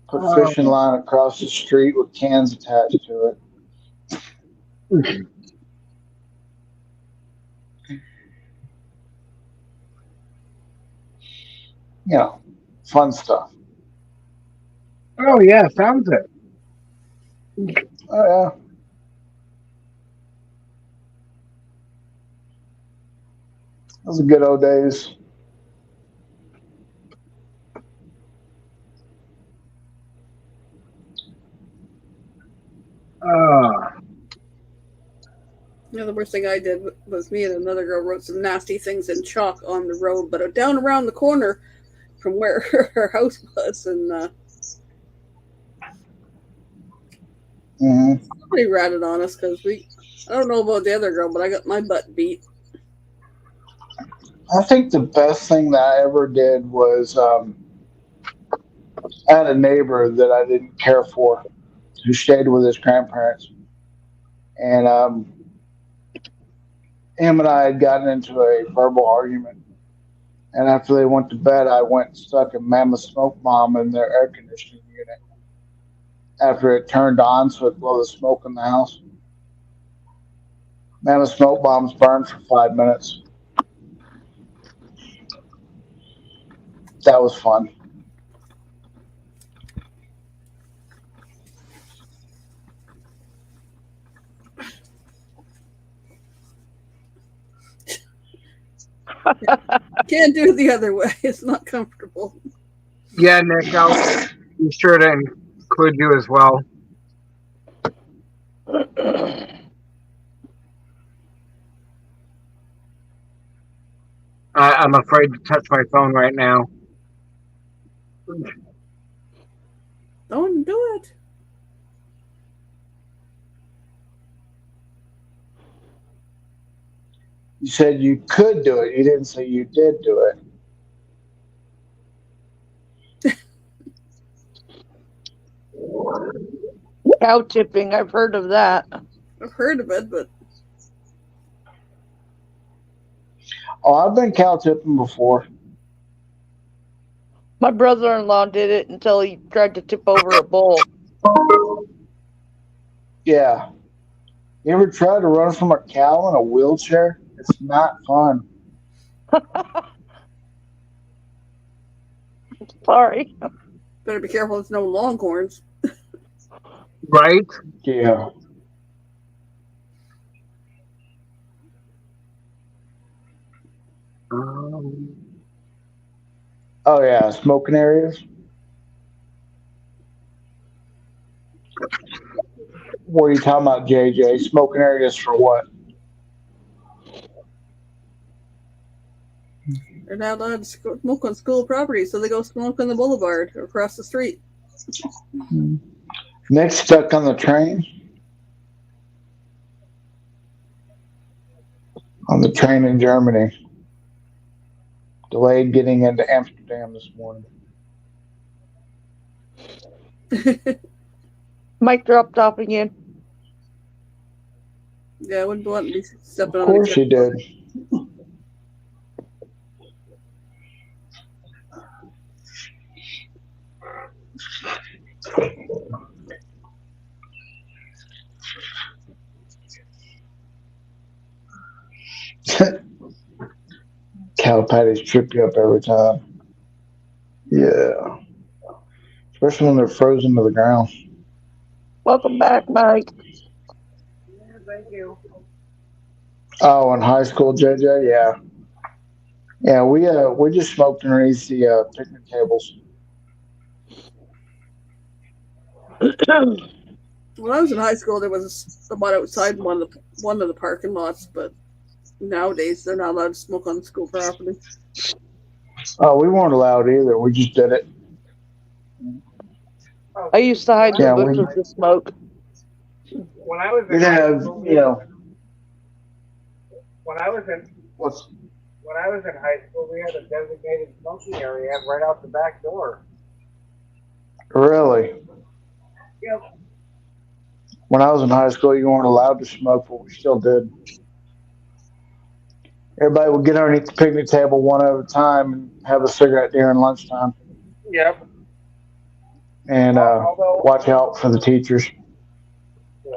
put fishing um, line across the street with cans attached to it. You know, fun stuff. oh yeah, sounds it. Oh yeah, those are good old days. Uh, You know, the worst thing I did was me and another girl wrote some nasty things in chalk on the road, but down around the corner from where her house was, and Hmm. somebody ratted on us because I don't know about the other girl, but I got my butt beat. I think the best thing that I ever did was I had a neighbor that I didn't care for who stayed with his grandparents, and him and I had gotten into a verbal argument. And after they went to bed, I went and stuck a mammoth smoke bomb in their air conditioning unit. After it turned on, so it blow the smoke in the house. Mammoth smoke bombs burned for 5 minutes. That was fun. Can't do it the other way. It's not comfortable. yeah, Nick, I'll be sure to include you as well. I'm afraid to touch my phone right now. Don't do it. You said you could do it. You didn't say you did do it. Cow tipping, I've heard of that. I've heard of it, but Oh, I've been cow tipping before. My brother-in-law did it until he tried to tip over a bull. Yeah. You ever tried to run from a cow in a wheelchair? It's not fun. Sorry. better be careful. It's no longhorns. Right? Yeah. Um, Oh yeah, smoking areas. What are you talking about, JJ? Smoking areas for what? They're not allowed to smoke on school property, so they go smoke on the boulevard or across the street. Nick stuck on the train. On the train in Germany. Delayed getting into Amsterdam this morning. Mike dropped off again. Yeah, I wouldn't want to be stepping Of on course each he did. Cow patties trip you up every time. Yeah. Especially when they're frozen to the ground. Welcome back, Mike. Yeah, thank you. Oh, in high school, JJ, yeah. Yeah, we just smoked underneath the picnic tables. When I was in high school, there was a spot outside one of the parking lots, but nowadays they're not allowed to smoke on school property. Oh, we weren't allowed either. We just did it. I used to hide in Yeah, the we bushes to smoke. When I was in didn't high have, school, you know, when I was in what's when I was in high school, we had a designated smoking area right out the back door. really. Yep. When I was in high school, you weren't allowed to smoke, but we still did. Everybody would get underneath the picnic table one at a time and have a cigarette during lunchtime Yep. and Although, watch out for the teachers. yeah.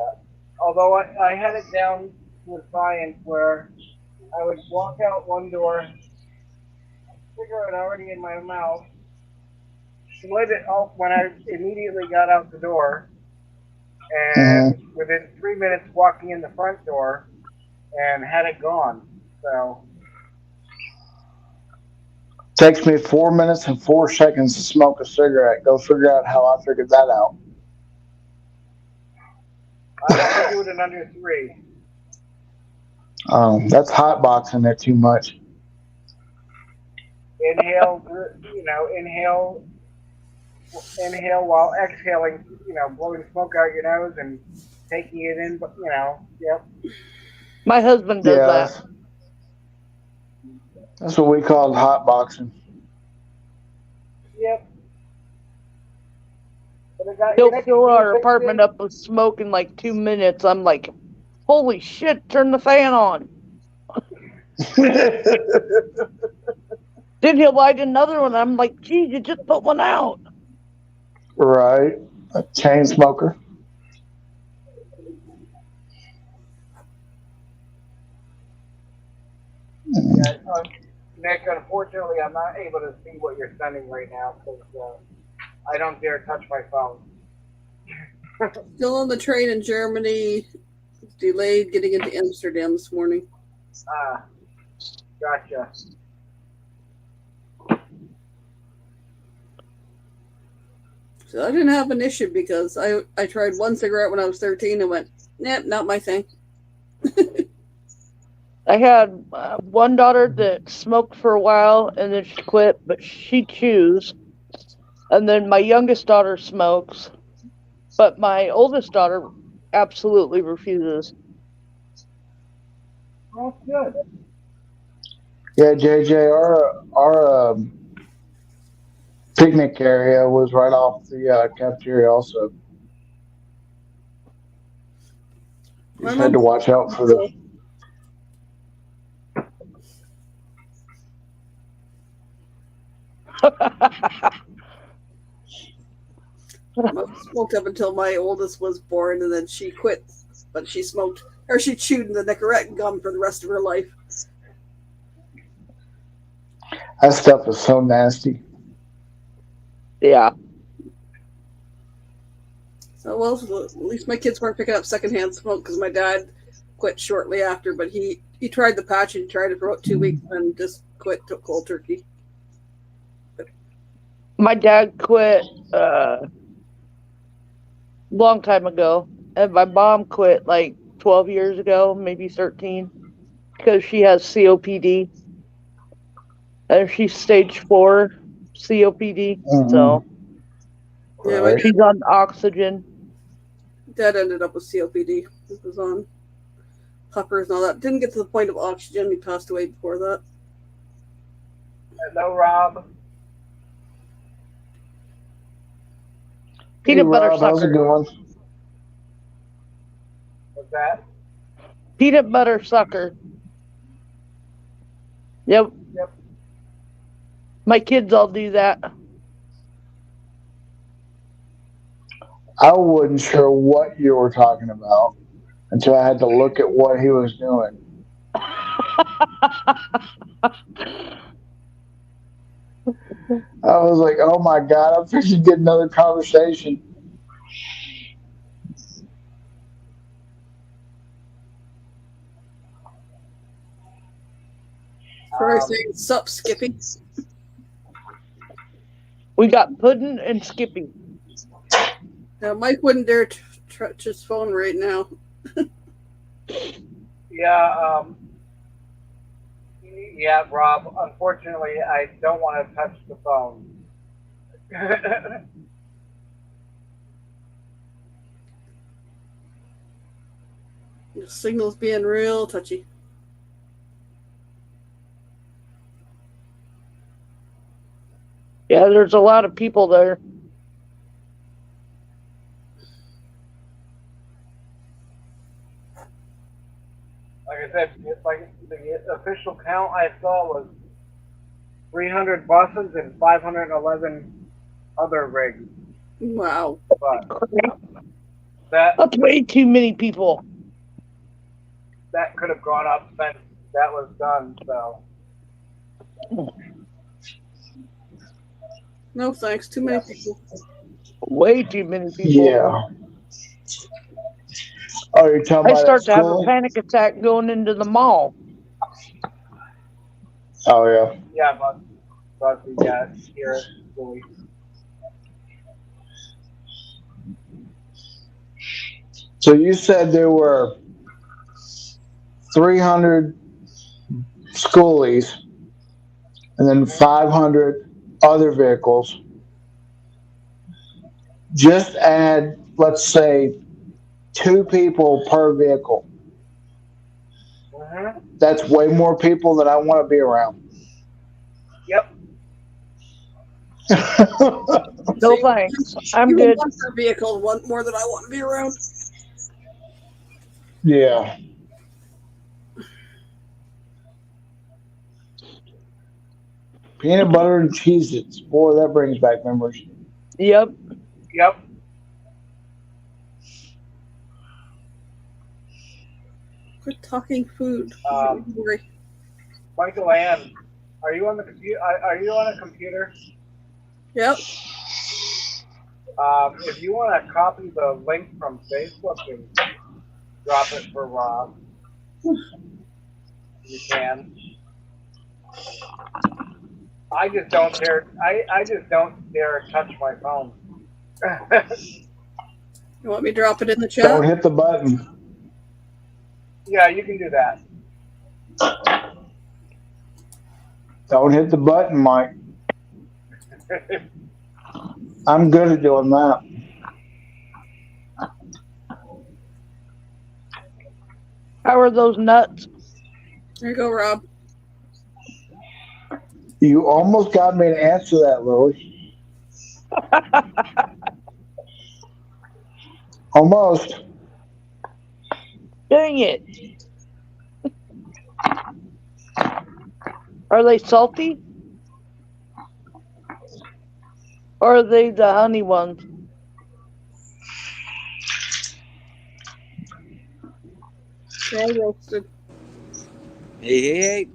Although I had it down to a science where I would walk out one door, cigarette already in my mouth, slid it off when I immediately got out the door, and Hmm. within 3 minutes walking in the front door, and had it gone. So Takes me 4 minutes and 4 seconds to smoke a cigarette. Go figure out how I figured that out. I can do it in under 3. That's hot boxing it too much. Inhale, inhale while exhaling, blowing smoke out your nose and taking it in, yep. My husband does Yeah, that. that's what we called hot boxing. Yep. But it got, He'll next fill thing, our apartment up with smoke in like 2 minutes. I'm like, holy shit, turn the fan on. Then he'll light another one. I'm like, geez, you just put one out. Right. A chain smoker. yeah, Nick, unfortunately, I'm not able to see what you're sending right now because I don't dare touch my phone. Still on the train in Germany. Delayed getting into Amsterdam this morning. Ah, gotcha. So I didn't have an issue because I tried one cigarette when I was 13 and went, nah, not my thing. I had one daughter that smoked for a while and then she quit, but she chews. And then my youngest daughter smokes, but my oldest daughter absolutely refuses. That's good. Yeah, JJ, our picnic area was right off the cafeteria. Also, My just had to mom. watch out for the. I smoked up until my oldest was born, and then she quit. But she smoked, or she chewed the Nicorette gum for the rest of her life. That stuff is so nasty. Yeah. So, well, at least my kids weren't picking up secondhand smoke because my dad quit shortly after. But he tried the patch and he tried it for about 2 weeks and just quit, took cold turkey. My dad quit long time ago, and my mom quit like 12 years ago, maybe 13, because she has COPD, and she's stage 4 COPD, so Yeah, my Right. she's on oxygen. dad ended up with COPD. He was on puffers and all that. Didn't get to the point of oxygen. He passed away before that. Hello, Rob. Peanut butter Rob, how's it sucker. going? What's that? Peanut butter sucker. Yep. Yep. My kids all do that. I wasn't sure what you were talking about until I had to look at what he was doing. I was like, oh my God, I'm fixing to get another conversation. Sorry, saying sup, Skippy. We got Puddin' and Skippy. Mike wouldn't dare touch his phone right now. Yeah, yeah, Rob. Unfortunately, I don't want to touch the phone. The signal's being real touchy. Yeah, there's a lot of people there. Like I said, like the official count I saw was 300 buses and 511 other rigs. Wow. But That's way too many people. that could have gone up since that was done. So No thanks. Too many people. Way too many people. Yeah. Oh, you're talking I about start at to have a school? panic attack going into the mall. Oh, yeah. yeah, but yeah, here at school. So you said there were 300 schoolies and then 500 other vehicles. Just add, let's say, 2 people per vehicle. Mm-hmm. That's way more people than I want to be around. Yep. No thanks. I'm You good. want per vehicle, one more than I want to be around. Yeah. Peanut butter and Cheez-Its. Boy, that brings back memories. Yep. Yep. Quit talking food. Michael Ann, are you on the computer? Are you on a computer? Yep. If you want to copy the link from Facebook and drop it for Rob, you can. I just don't dare. I just don't dare touch my phone. You want me to drop it in the chat? Don't hit the button. Yeah, you can do that. Don't hit the button, Mike. I'm good at doing that. How are those nuts? There you go, Rob. You almost got me to answer that, Lily. Almost. Dang it. Are they salty? Or are they the honey ones? They're all roasted. Hey.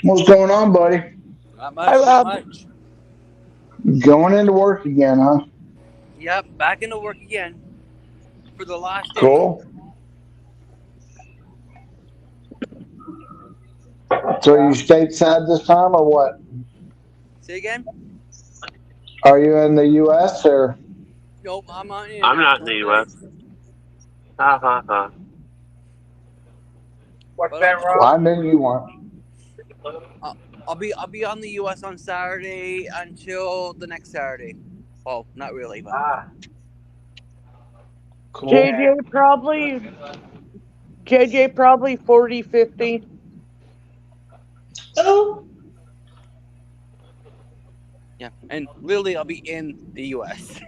What's going on, buddy? Not much, not much. Going into work again, huh? Yep, back into work again for the last day. Cool. So you stateside this time or what? Say again? Are you in the U.S. or? Nope, I'm not in. I'm not in the U.S. Ha ha ha. What's that, Rob? Well, I knew you weren't. I'll be on the U.S. on Saturday until the next Saturday. Oh, not really, but. Cool. JJ probably 40, 50. Oh. Yeah, and literally, I'll be in the U.S.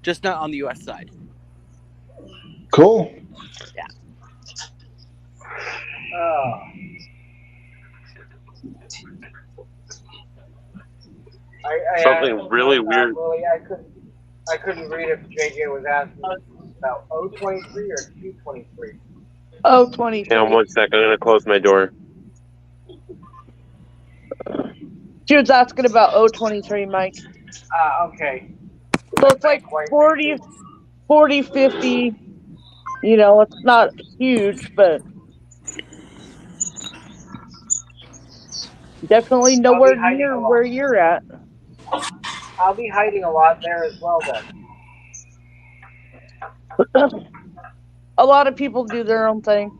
Just not on the U.S. side. Cool. Yeah. Something really weird. Lily, I couldn't read if JJ was asking about O23 or Q23. Oh, Hang 23. on 1 second. I'm gonna close my door. She was asking about O23, Mike. Okay. So it's like 40, 50. You know, it's not huge, but definitely nowhere near where you're at. I'll be hiding a lot there as well then. A lot of people do their own thing.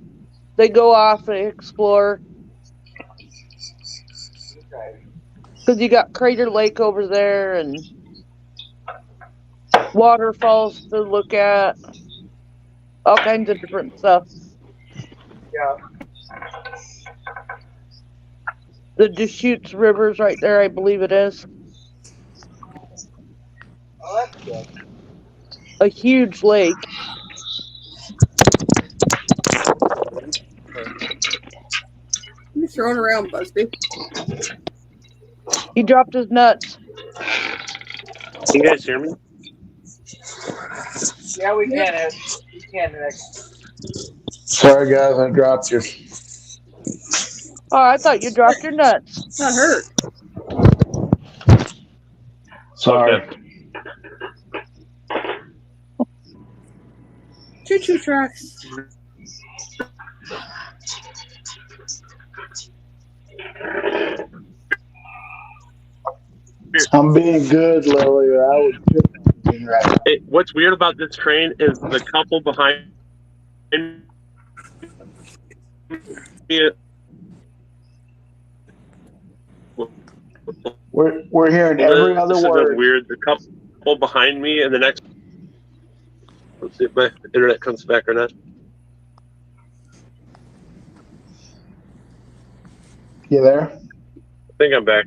They go off and explore. Okay. Because you got Crater Lake over there and waterfalls to look at. All kinds of different stuff. Yeah. The Deschutes River's right there, I believe it is. Oh, that's good. A huge lake. You're throwing around, Busby. He dropped his nuts. Can you guys hear me? Yeah, we can. We can, Nick. Sorry, guys, I dropped you. Oh, I thought you dropped your nuts. Not hurt. Sorry. Okay. Choo-choo trucks. I'm being good, Lily, or I would be right. What's weird about this train is the couple behind me. We're hearing every other This word. is weird. The couple behind me and the next. Let's see if my internet comes back or not. You there? I think I'm back.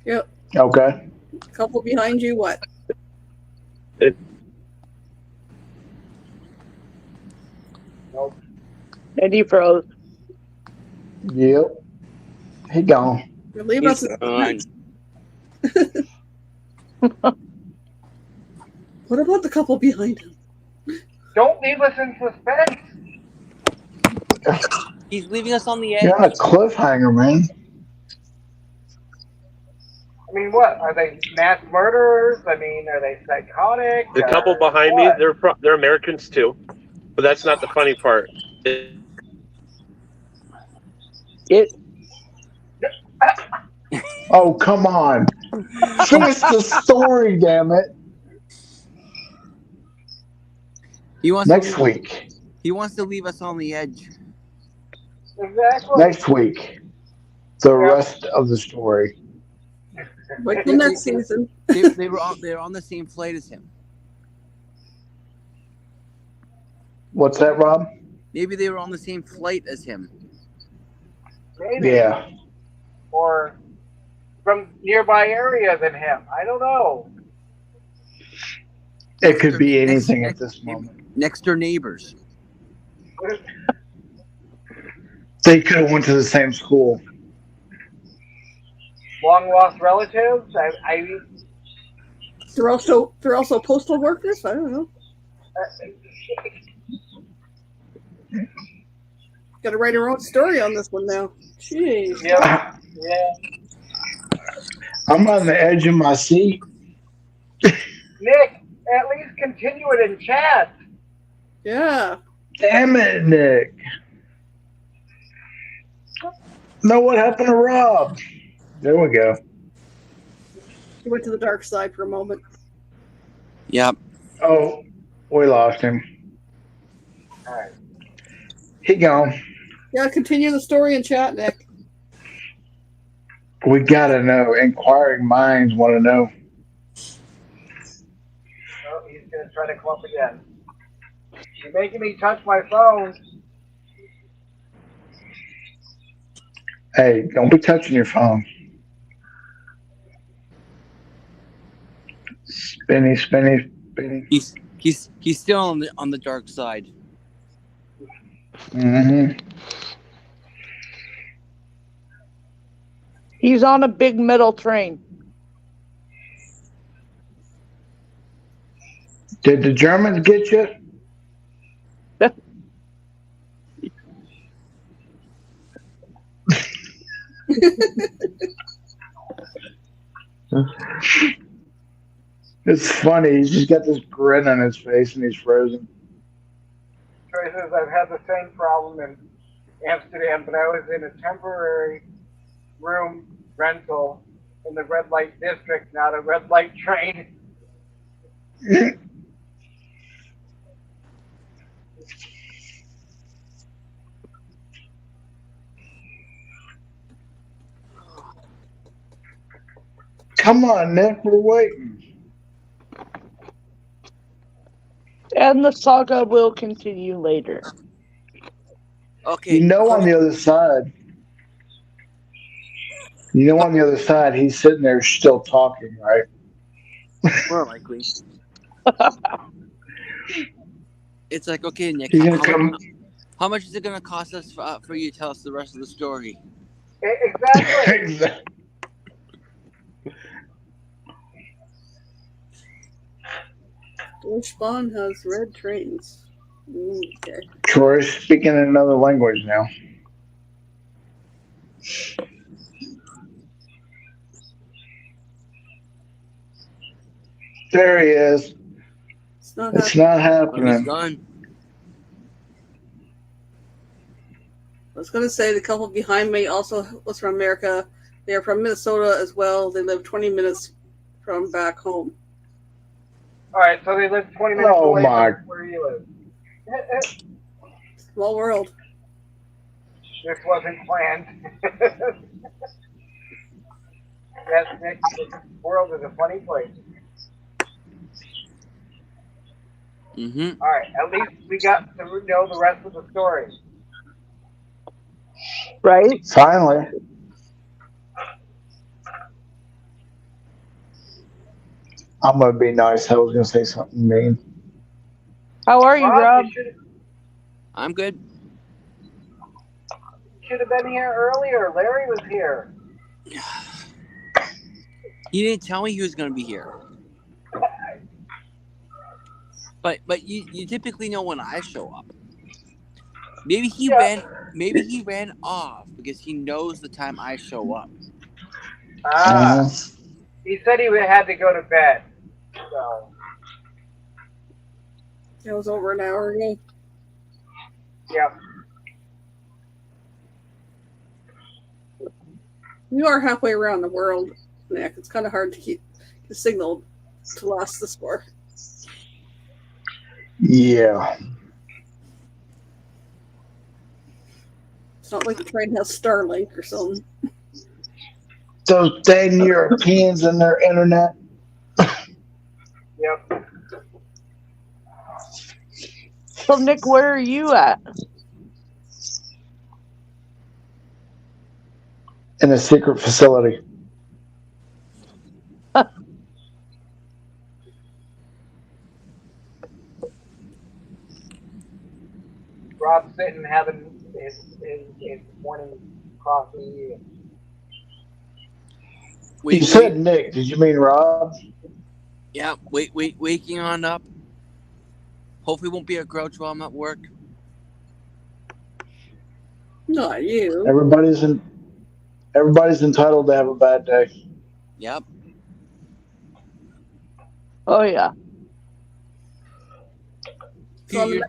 Yep. Okay. Couple behind you, what? Nope. And he froze. Yep. He gone. You're leaving us. What about the couple behind him? Don't leave us in suspense. He's leaving us on the edge. You're on a cliffhanger, man. I mean, what? Are they mass murderers? I mean, are they psychotic? The couple behind me, they're Americans too, but that's not the funny part. Oh, come on. Finish the story, damn it. He wants Next week. He wants to leave us on the edge. Exactly. Next week. The rest of the story. Wait till next season. They were on the same flight as him. What's that, Rob? Maybe they were on the same flight as him. Maybe. Yeah. Or from nearby area than him. I don't know. It could be anything at this moment. Next door neighbors. They could have went to the same school. Long lost relatives. They're also postal workers. I don't know. Got to write her own story on this one now. Jeez. Yeah. I'm on the edge of my seat. Nick, at least continue it in chat. Yeah. Damn it, Nick. No, what happened to Rob? There we go. He went to the dark side for a moment. Yep. Oh, we lost him. All right. He gone. Yeah, continue the story in chat, Nick. We gotta know. Inquiring minds want to know. Oh, he's gonna try to come up again. You're making me touch my phone. Hey, don't be touching your phone. Spinny, spinny, spinny. He's still on the dark side. Mm-hmm. He's on a big metal train. Did the Germans get you? It's funny. He's just got this grin on his face and he's frozen. Troy says, I've had the same problem in Amsterdam, but I was in a temporary room rental in the red light district, not a red light train. Come on, Nick. We're waiting. And the saga will continue later. Okay. On the other side. On the other side, he's sitting there still talking, right? More likely. It's like, okay, Nick, how much is it going to cost us for you to tell us the rest of the story? Exactly. Which Bond has red trains? Okay. Troy's speaking in another language now. There he is. It's not happening. He's gone. I was going to say the couple behind me also was from America. They are from Minnesota as well. They live 20 minutes from back home. All right, so they live 20 minutes away from where you live. Small world. This wasn't planned. Yes, Nick, this world is a funny place. Mm-hmm. All right, at least we got to know the rest of the story. Right? Finally. I'm going to be nice. I was going to say something mean. How are you, Rob? I'm good. You should have been here earlier. Larry was here. He didn't tell me he was going to be here. But you typically know when I show up. Maybe he ran off because he knows the time I show up. He said he had to go to bed. So It was over an hour ago. Yeah. You are halfway around the world, Nick. It's kind of hard to keep the signal to last this far. Yeah. It's not like the train has Starlink or something. Those dang Europeans and their internet. Yep. So, Nick, where are you at? In a secret facility. Rob's sitting having his morning coffee. You said Nick. Did you mean Rob? Yeah, waking on up. Hopefully won't be a grouch while I'm at work. Not you. Everybody's entitled to have a bad day. Yep. Oh, yeah. Few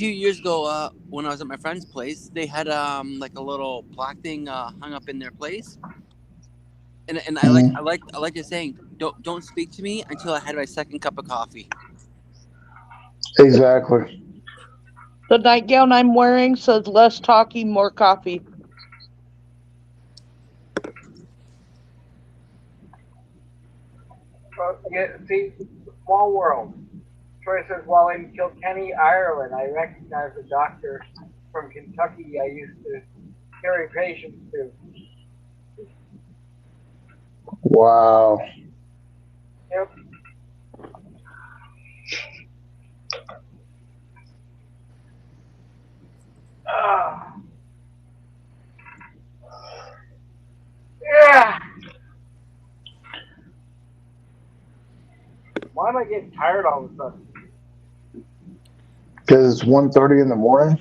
years ago, when I was at my friend's place, they had like a little plaque thing hung up in their place, and I like the saying, don't speak to me until I had my second cup of coffee. Exactly. The nightgown I'm wearing says less talking, more coffee. Yeah, see, small world. Troy says, while in Kilkenny, Ireland, I recognize a doctor from Kentucky I used to carry patients to. Wow. Yep. Yeah. Why am I getting tired all of a sudden? Because it's 1:30 in the morning.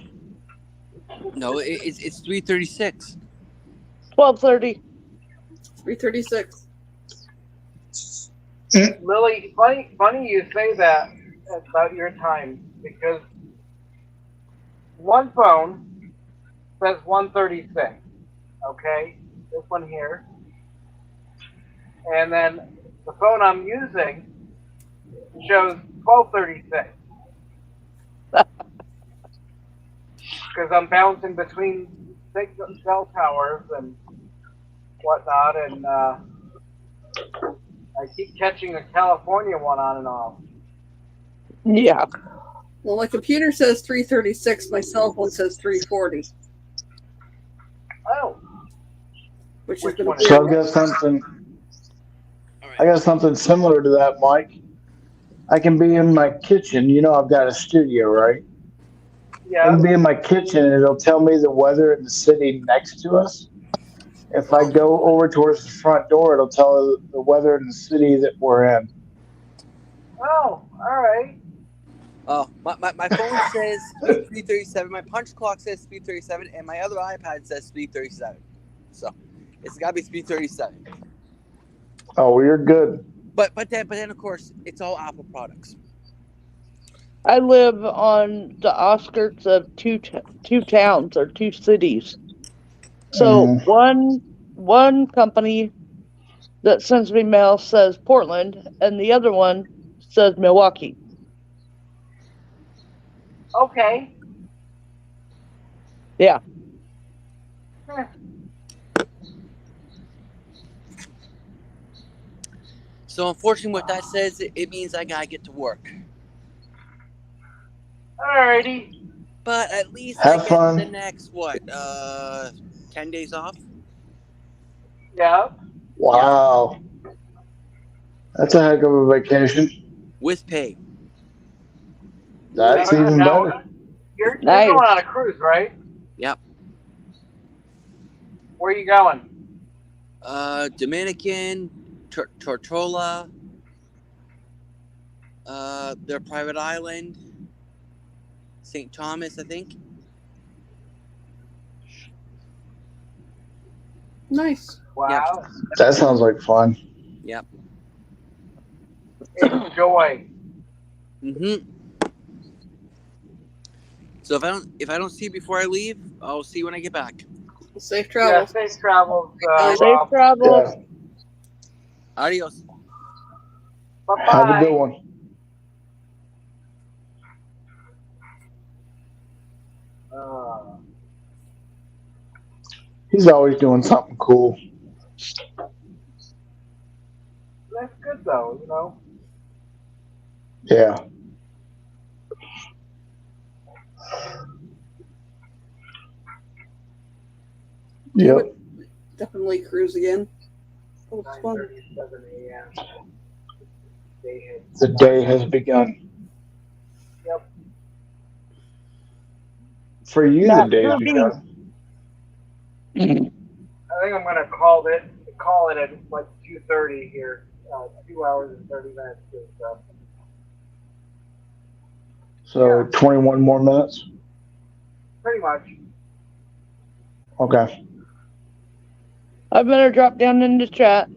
No, it's 3:36. 12:30. 3:36. Lily, funny you say that about your time because one phone says 1:36. Okay, this one here, and then the phone I'm using shows 12:36 because I'm bouncing between cell towers and whatnot, and I keep catching the California one on and off. Yeah. Well, my computer says 3:36. My cell phone says 3:40. Oh. Which is So I've got something. I got something similar to that, Mike. I can be in my kitchen. You know, I've got a studio, right? Yeah. I can be in my kitchen, and it'll tell me the weather in the city next to us. If I go over towards the front door, it'll tell the weather in the city that we're in. Oh, all right. Oh, my phone says 3:37. My punch clock says 3:37, and my other iPad says 3:37. So it's got to be 3:37. Oh, well, you're good. But then of course it's all Apple products. I live on the outskirts of two towns or two cities. So one company that sends me mail says Portland, and the other one says Milwaukee. Okay. Yeah. So unfortunately, what that says, it means I gotta get to work. Alrighty. But at least Have I get fun. the next 10 days off. Yeah. Wow. That's a heck of a vacation. With pay. That's even better. You're Nice. going on a cruise, right? Yep. Where are you going? Dominican, Tortola, their private island, St. Thomas, I think. Nice. Wow. That sounds like fun. Yep. Enjoy. So if I don't see you before I leave, I'll see you when I get back. Safe travels. Yeah, safe travels. Safe travels. Yeah. Adios. Bye-bye. Have a good one. He's always doing something cool. That's good though, you know. Yeah. Yep. Definitely cruise again. Oh, it's fun. 9:37 a.m. The day has begun. Yep. For you, Not the day has for me. begun. I think I'm gonna call it at like 2:30 here. 2 hours and 30 minutes. So 21 more minutes. Pretty much. Okay. I better drop down in the chat.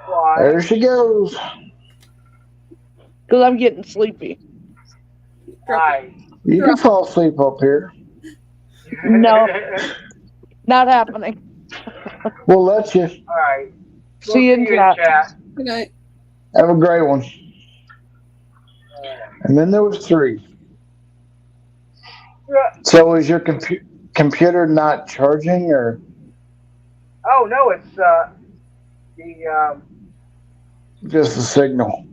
Why? There she goes. Because I'm getting sleepy. Hi. You can fall asleep up here. No. Not happening. We'll let you. All right. See you in chat. Good night. Have a great one. And then there was 3. So is your computer not charging, or? Oh no, it's the Just the signal.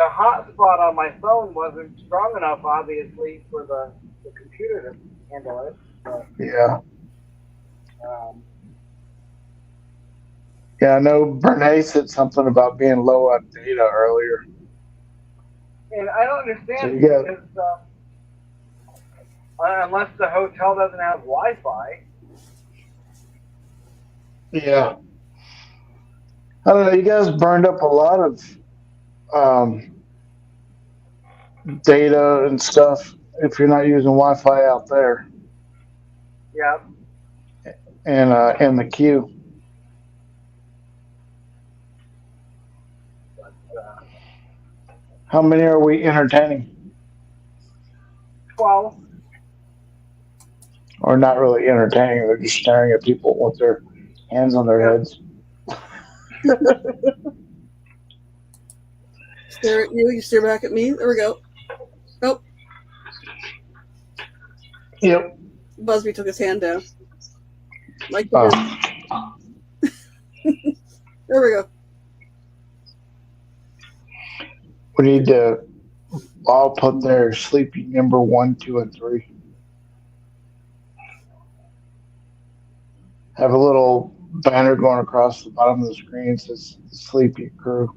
the hotspot on my phone wasn't strong enough, obviously, for the computer to handle it. But, Yeah. Yeah, I know Bernays said something about being low on data earlier. And I don't So understand you got, because unless the hotel doesn't have Wi-Fi. yeah. I don't know. You guys burned up a lot of um, data and stuff if you're not using Wi-Fi out there Yeah. and in the queue. But, How many are we entertaining? 12. Or not really entertaining? They're just staring at people with their hands on their heads. Stare at you. You stare back at me. There we go. Nope. Yep. Busby took his hand down. Like Oh. There we go. We need to all put their sleepy number 1, 2, and 3. Have a little banner going across the bottom of the screen that says Sleepy Crew.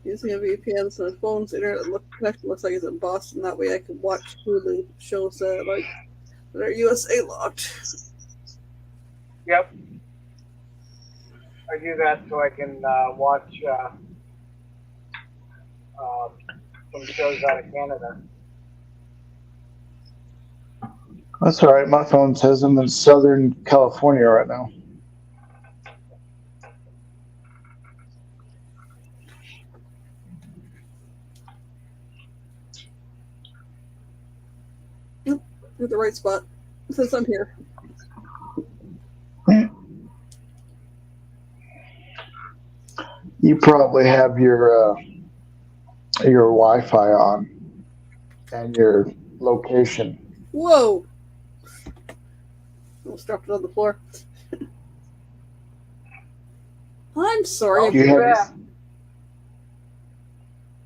Using a VPN so my phone's internet connection looks like it's in Boston. That way I can watch Hulu shows that are USA locked. Yep. I do that so I can watch some shows out of Canada. That's all right. My phone says I'm in Southern California right now. Yep, you're at the right spot. Since I'm here. You probably have your Wi-Fi on and your location. Whoa! Almost dropped it on the floor. I'm sorry. Do you have,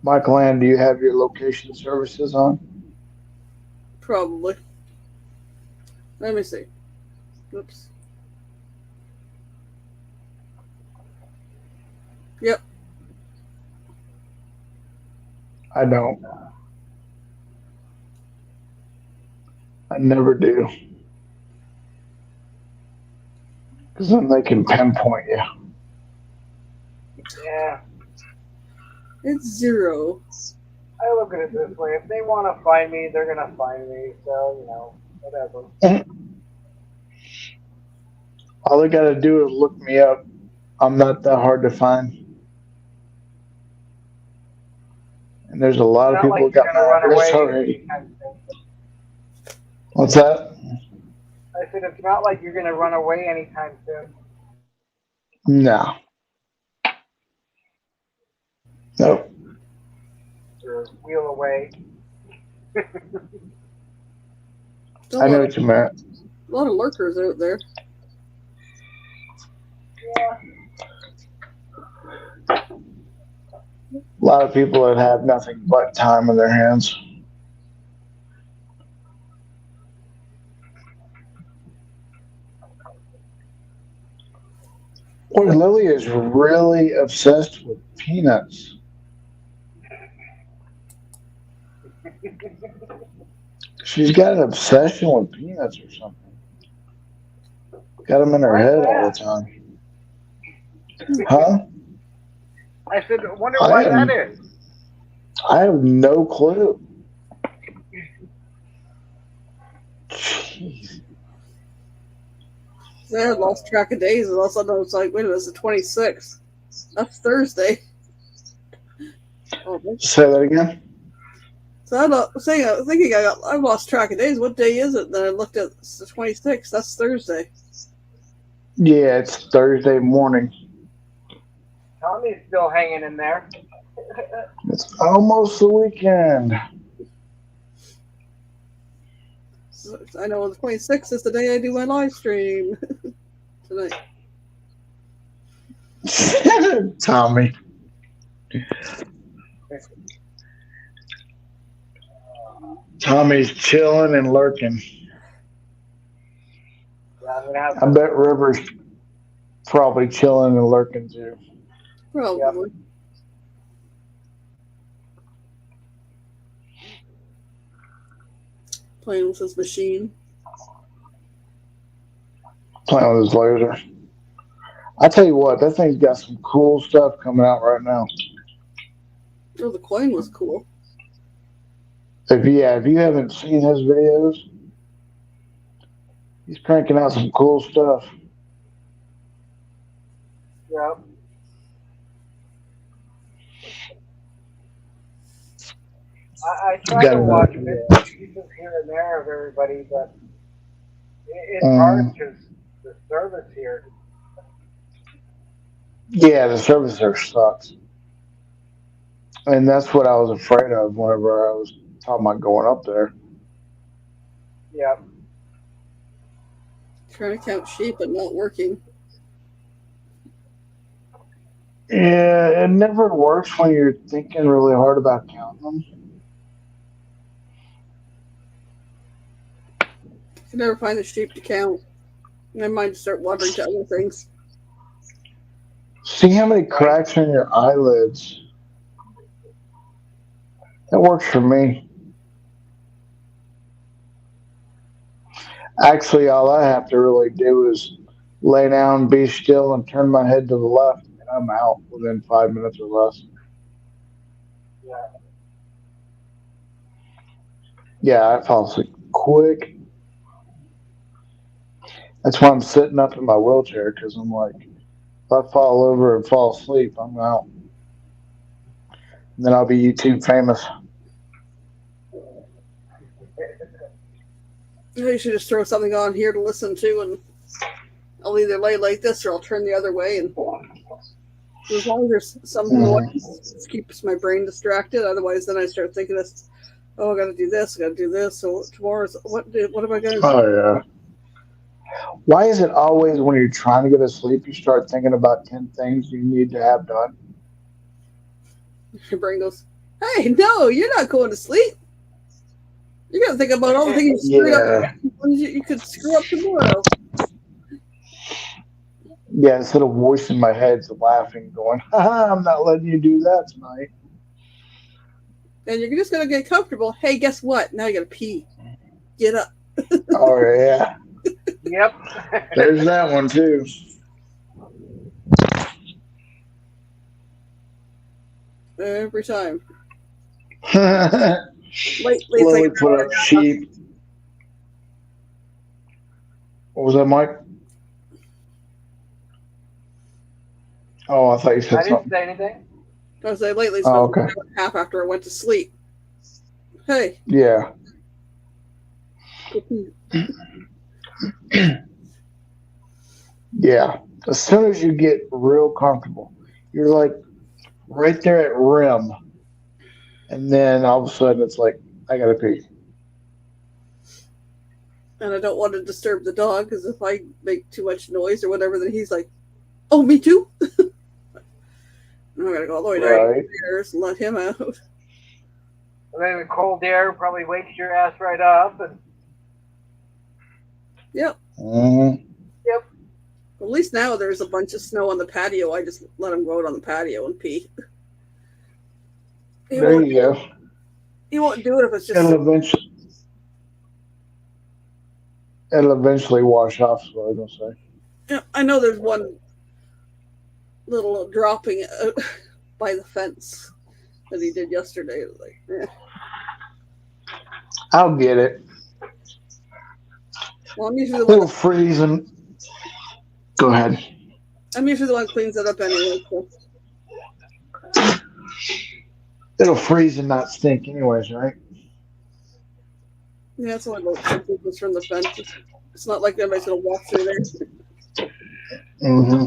Michael Ann, do you have your location services on? Probably. Let me see. Oops. Yep. I don't. I never do. Because then they can pinpoint you. Yeah. It's 0. I look at it this way. If they want to find me, they're going to find me. So, whatever. All they got to do is look me up. I'm not that hard to find. And there's a lot of people like that got my address already. What's that? I said it's not like you're going to run away anytime soon. No. Nope. Or wheel away. I know what you meant. A lot of lurkers out there. Yeah. A lot of people that have nothing but time on their hands. Boy, Lily is really obsessed with peanuts. She's got an obsession with peanuts or something. Got them in her head all the time. Huh? I said, I wonder why that is. I have no clue. Jeez. I had lost track of days, and all of a sudden I was like, wait a minute, it's the 26th. That's Thursday. Oh, Say that again? So I'm thinking I've lost track of days. What day is it? Then I looked at it's the 26th. That's Thursday. Yeah, it's Thursday morning. Tommy's still hanging in there. It's almost the weekend. So I know the 26th is the day I do my live stream tonight. Tommy. Tommy's chilling and lurking. Yeah, I'm gonna have I bet River's probably chilling and lurking too. Probably. Playing with his machine. Playing with his laser. I tell you what, that thing's got some cool stuff coming out right now. Oh, the coin was cool. If you haven't seen his videos, he's cranking out some cool stuff. Yep. I try to watch bits and pieces here and there of everybody, but it's hard because the service here. Yeah, the service there sucks. And that's what I was afraid of whenever I was talking about going up there. Yep. Trying to count sheep but not working. Yeah, it never works when you're thinking really hard about counting them. I can never find the sheep to count. I might start wandering to other things. See how many cracks are in your eyelids. That works for me. Actually, all I have to really do is lay down, be still, and turn my head to the left, and I'm out within 5 minutes or less. Yeah. Yeah, I fall asleep quick. That's why I'm sitting up in my wheelchair, because I'm like, if I fall over and fall asleep, I'm out. And then I'll be YouTube famous. You should just throw something on here to listen to, and I'll either lay like this or I'll turn the other way. And as long as there's some noise, it keeps my brain distracted. Otherwise, then I start thinking this. Oh, I got to do this. I got to do this. So tomorrow's what am I going to do? Oh yeah. Why is it always when you're trying to go to sleep, you start thinking about 10 things you need to have done? Your brain goes, "Hey, no, you're not going to sleep. You got to think about all the things you screwed up. You could screw up tomorrow." Yeah, instead of voice in my head's laughing, going, "Haha, I'm not letting you do that tonight." And you're just going to get comfortable. Hey, guess what? Now you got to pee. Get up. Oh yeah. Yep. There's that one too. Every time. Slowly put up sheep. What was that, Mike? Oh, I thought you said I didn't something. say anything. I was like, lately it's Oh, been okay. an hour and a half after I went to sleep. Hey. Yeah. Yeah. As soon as you get real comfortable, you're like right there at rim. And then all of a sudden it's like, I gotta pee. And I don't want to disturb the dog because if I make too much noise or whatever, then he's like, "Oh, me too." I'm gonna go all the way downstairs and let him out. And then the cold air probably wakes your ass right up. And... Yep. Mm-hmm. Yep. At least now there's a bunch of snow on the patio. I just let him go out on the patio and pee. There you go. He won't do it if it's just. It'll eventually wash off, is what I was going to say. Yeah, I know there's one little dropping by the fence that he did yesterday. Like, I'll get it. Well, I'm usually the It'll one. Freeze and. Go ahead. I'm usually the one who cleans it up anyway. So. It'll freeze and not stink, anyways, right? Yeah, it's only about 10 feet from the fence. It's not like anybody's going to walk through there. Mm-hmm.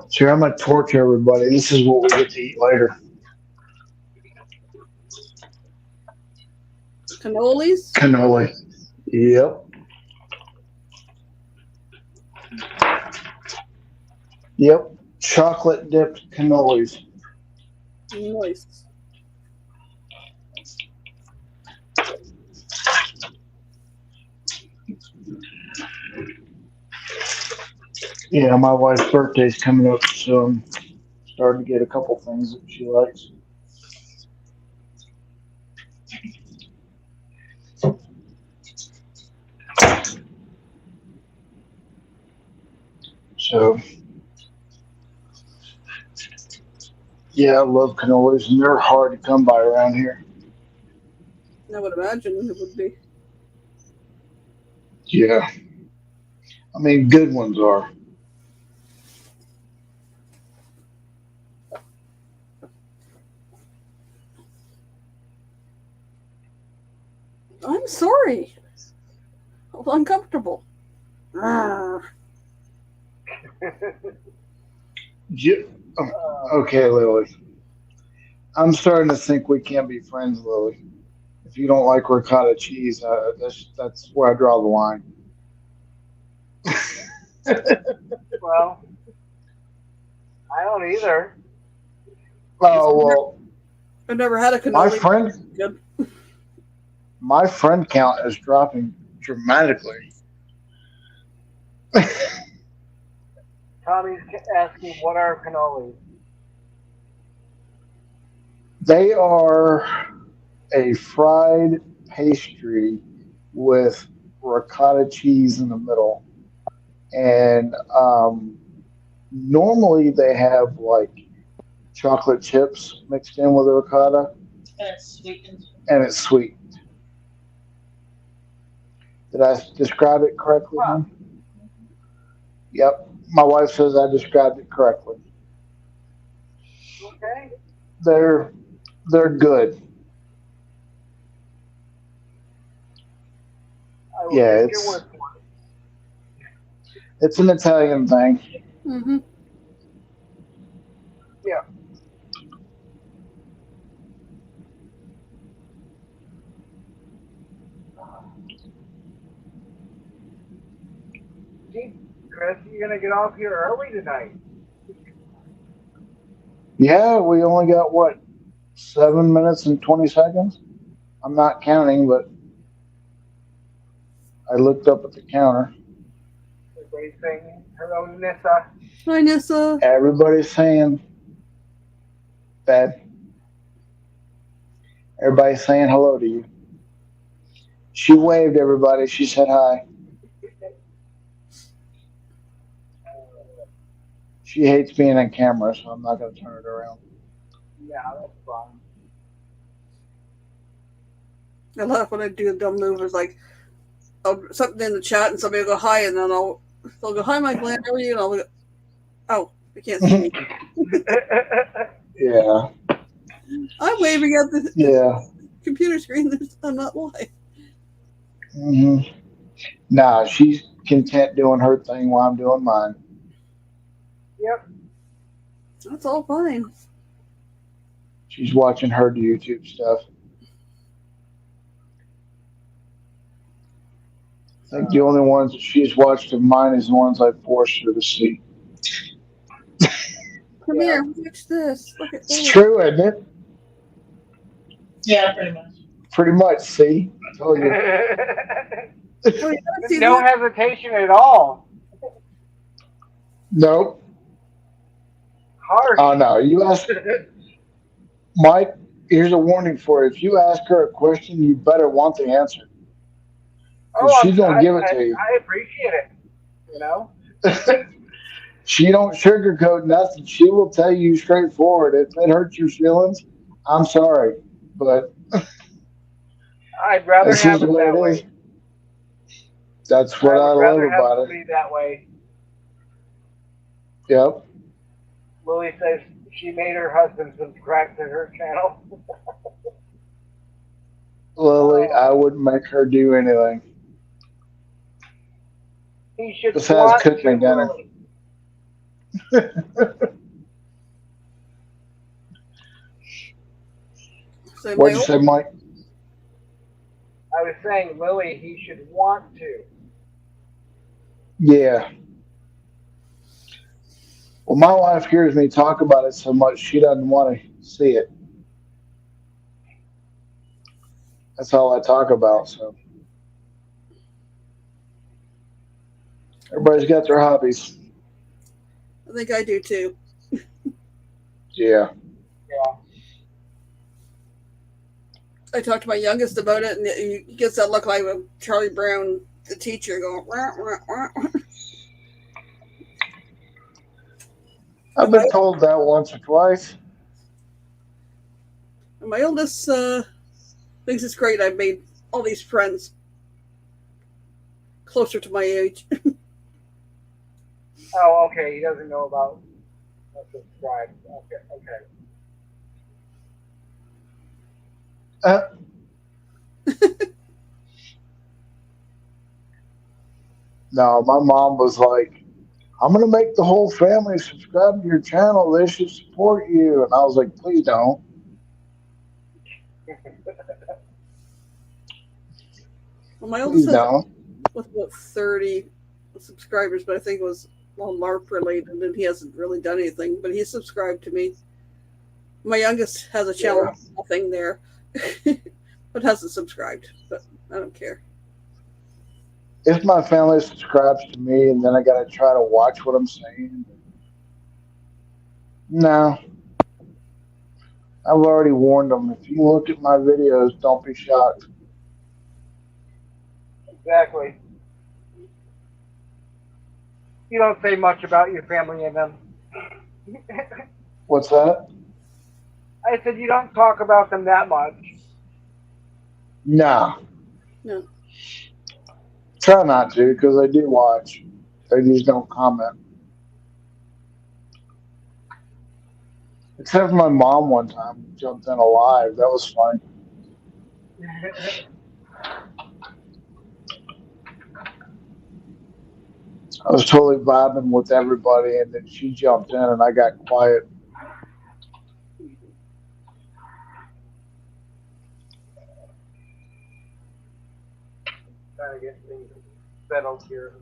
So I'm going to torture everybody. This is what we get to eat later. Cannolis? Cannoli. Yep. Yep. Chocolate dipped cannolis. Nice. Yeah, my wife's birthday's coming up, so I'm starting to get a couple things that she likes. So, yeah, I love cannolis, and they're hard to come by around here. I would imagine it would be. Yeah, I mean, good ones are. I'm sorry. I'm uncomfortable. Arrgh. Yeah. Okay, Lily. I'm starting to think we can't be friends, Lily. If you don't like ricotta cheese, that's where I draw the line. Well, I don't either. Oh well, I've never had a my cannoli. friend Good. my friend count is dropping dramatically. Tommy's asking what are cannolis. They are a fried pastry with ricotta cheese in the middle, and normally they have like chocolate chips mixed in with the ricotta, and it's sweet. Did I describe it correctly, hon? Yep. My wife says I described it correctly. Okay. They're they're good. I will Yeah, take your word for it's an Italian thing. Mm-hmm. it. Yeah. Gee, Chris, you're gonna get off here early tonight. Yeah, we only got what 7 minutes and 20 seconds. I'm not counting, but I looked up at the counter. Everybody's saying hello, Nissa. Hi, Nissa. Everybody's saying that. Everybody's saying hello to you. She waved everybody. She said hi. She hates being on camera, so I'm not going to turn it around. Yeah, that's fine. I love when I do a dumb move. It's like something in the chat and somebody will go hi, and then they'll go hi, Michael. How are you? And I'll go, oh, they can't see me. Yeah. I'm waving at the Yeah. computer screen. I'm not live. hmm Nah, she's content doing her thing while I'm doing mine. Yep. That's all fine. She's watching her YouTube stuff. I think the only ones that she's watched of mine is the ones I forced her to see. Come here, watch this. Look at It's this. true, isn't it? Yeah, pretty much. Pretty much, see? I told you. No hesitation at all. Nope. Harsh. Oh, no. You ask Mike, here's a warning for you. If you ask her a question, you better want the answer. Because she's going to give it to you. I appreciate it. You know? She don't sugarcoat nothing. She will tell you straightforward. If it hurts your feelings, I'm sorry. But I'd rather that's have just it the way that it way. is. That's what I would love rather have about it it. be that way. Yep. Lily says she made her husband subscribe to her channel. Lily, I wouldn't make her do anything. He should Besides want cook me to, dinner. Lily. What'd you say, Mike? I was saying, Lily, he should want to. Yeah. Well, my wife hears me talk about it so much, she doesn't want to see it. That's all I talk about. So everybody's got their hobbies. I think I do too. Yeah. Yeah. I talked to my youngest about it, and he gets that look like a Charlie Brown, the teacher, going. Wah, wah, wah. I've been told that once or twice. And my oldest thinks it's great. I've made all these friends closer to my age. Oh, okay. He doesn't know about subscribe. Okay, okay. No, my mom was like, I'm going to make the whole family subscribe to your channel. They should support you. And I was like, please don't. Well, my Please oldest don't. with about 30 subscribers, but I think it was all LARP related, and he hasn't really done anything. But he subscribed to me. My youngest has a channel, nothing there, but hasn't subscribed. But I don't care. If my family subscribes to me and then I got to try to watch what I'm saying, no. I've already warned them. If you look at my videos, don't be shocked. Exactly. You don't say much about your family in them. What's that? I said you don't talk about them that much. Nah. No. Try not to, because I do watch. They just don't comment. Except for my mom one time jumped in alive. That was fun. I was totally vibing with everybody, and then she jumped in, and I got quiet. Trying to get things settled here.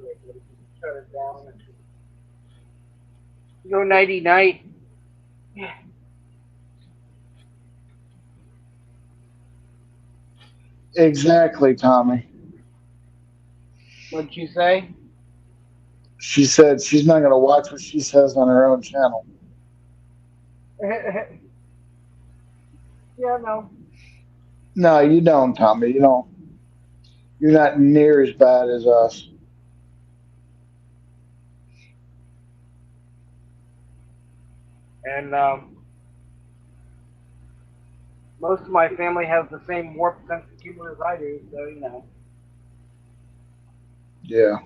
Shut it down. Go nighty night. Exactly, Tommy. What'd you say? She said she's not going to watch what she says on her own channel. Yeah, no. No, you don't, Tommy. You don't. You're not near as bad as us. And most of my family has the same warped sense of humor as I do, so you know. Yeah.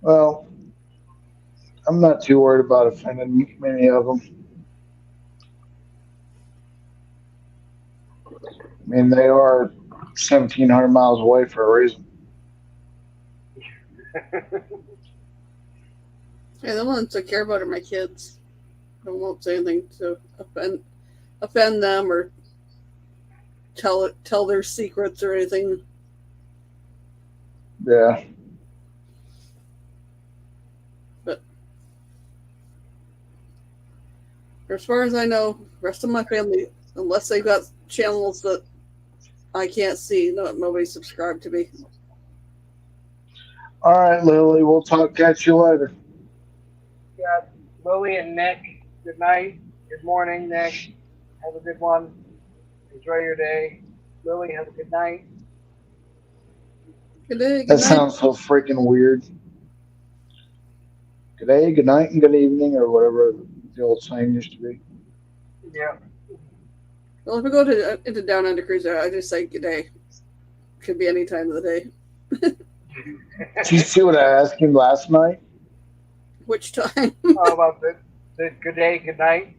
Well, I'm not too worried about offending many of them. I mean, they are 1,700 miles away for a reason. Yeah, the ones I care about are my kids. I won't say anything to offend them or tell their secrets or anything. Yeah. But as far as I know, the rest of my family, unless they've got channels that I can't see, nobody subscribed to me. All right, Lily. We'll catch you later. Got Lily and Nick. Good night. Good morning, Nick. Have a good one. Enjoy your day. Lily, have a good night. Good day, good That night. sounds so freaking weird. Good day, good night, and good evening, or whatever the old saying used to be. Yeah. Well, if we go into Down Under Cruiser, I just say good day. Could be any time of the day. Did you see what I asked him last night? Which time? How about the good day, good night?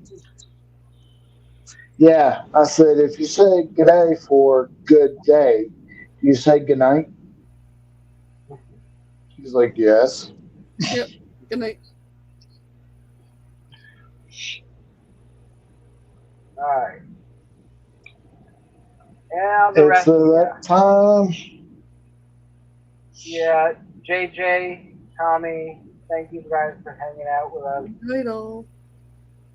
Yeah, I said, if you say good day for good day, do you say good night? He's like, yes. Yep. Good night. All right. And the It's rest of that time. Yeah, JJ, Tommy, thank you guys for hanging out with us. Night all.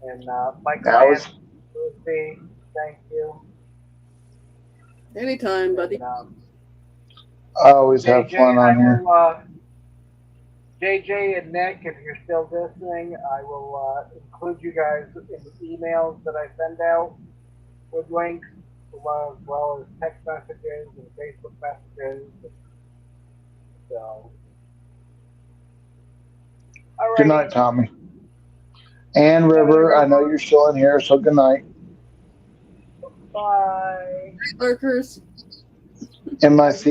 And Michael That and was Lucy, thank you. Anytime, buddy. And, I always have JJ, fun on here. JJ and Nick, if you're still listening, I will include you guys in the emails that I send out with links, as well as text messages and Facebook messages. So, alrighty. Good night, Tommy. And River, I know you're still in here, so good night. Bye. Lurkers. MICKEYMOUSE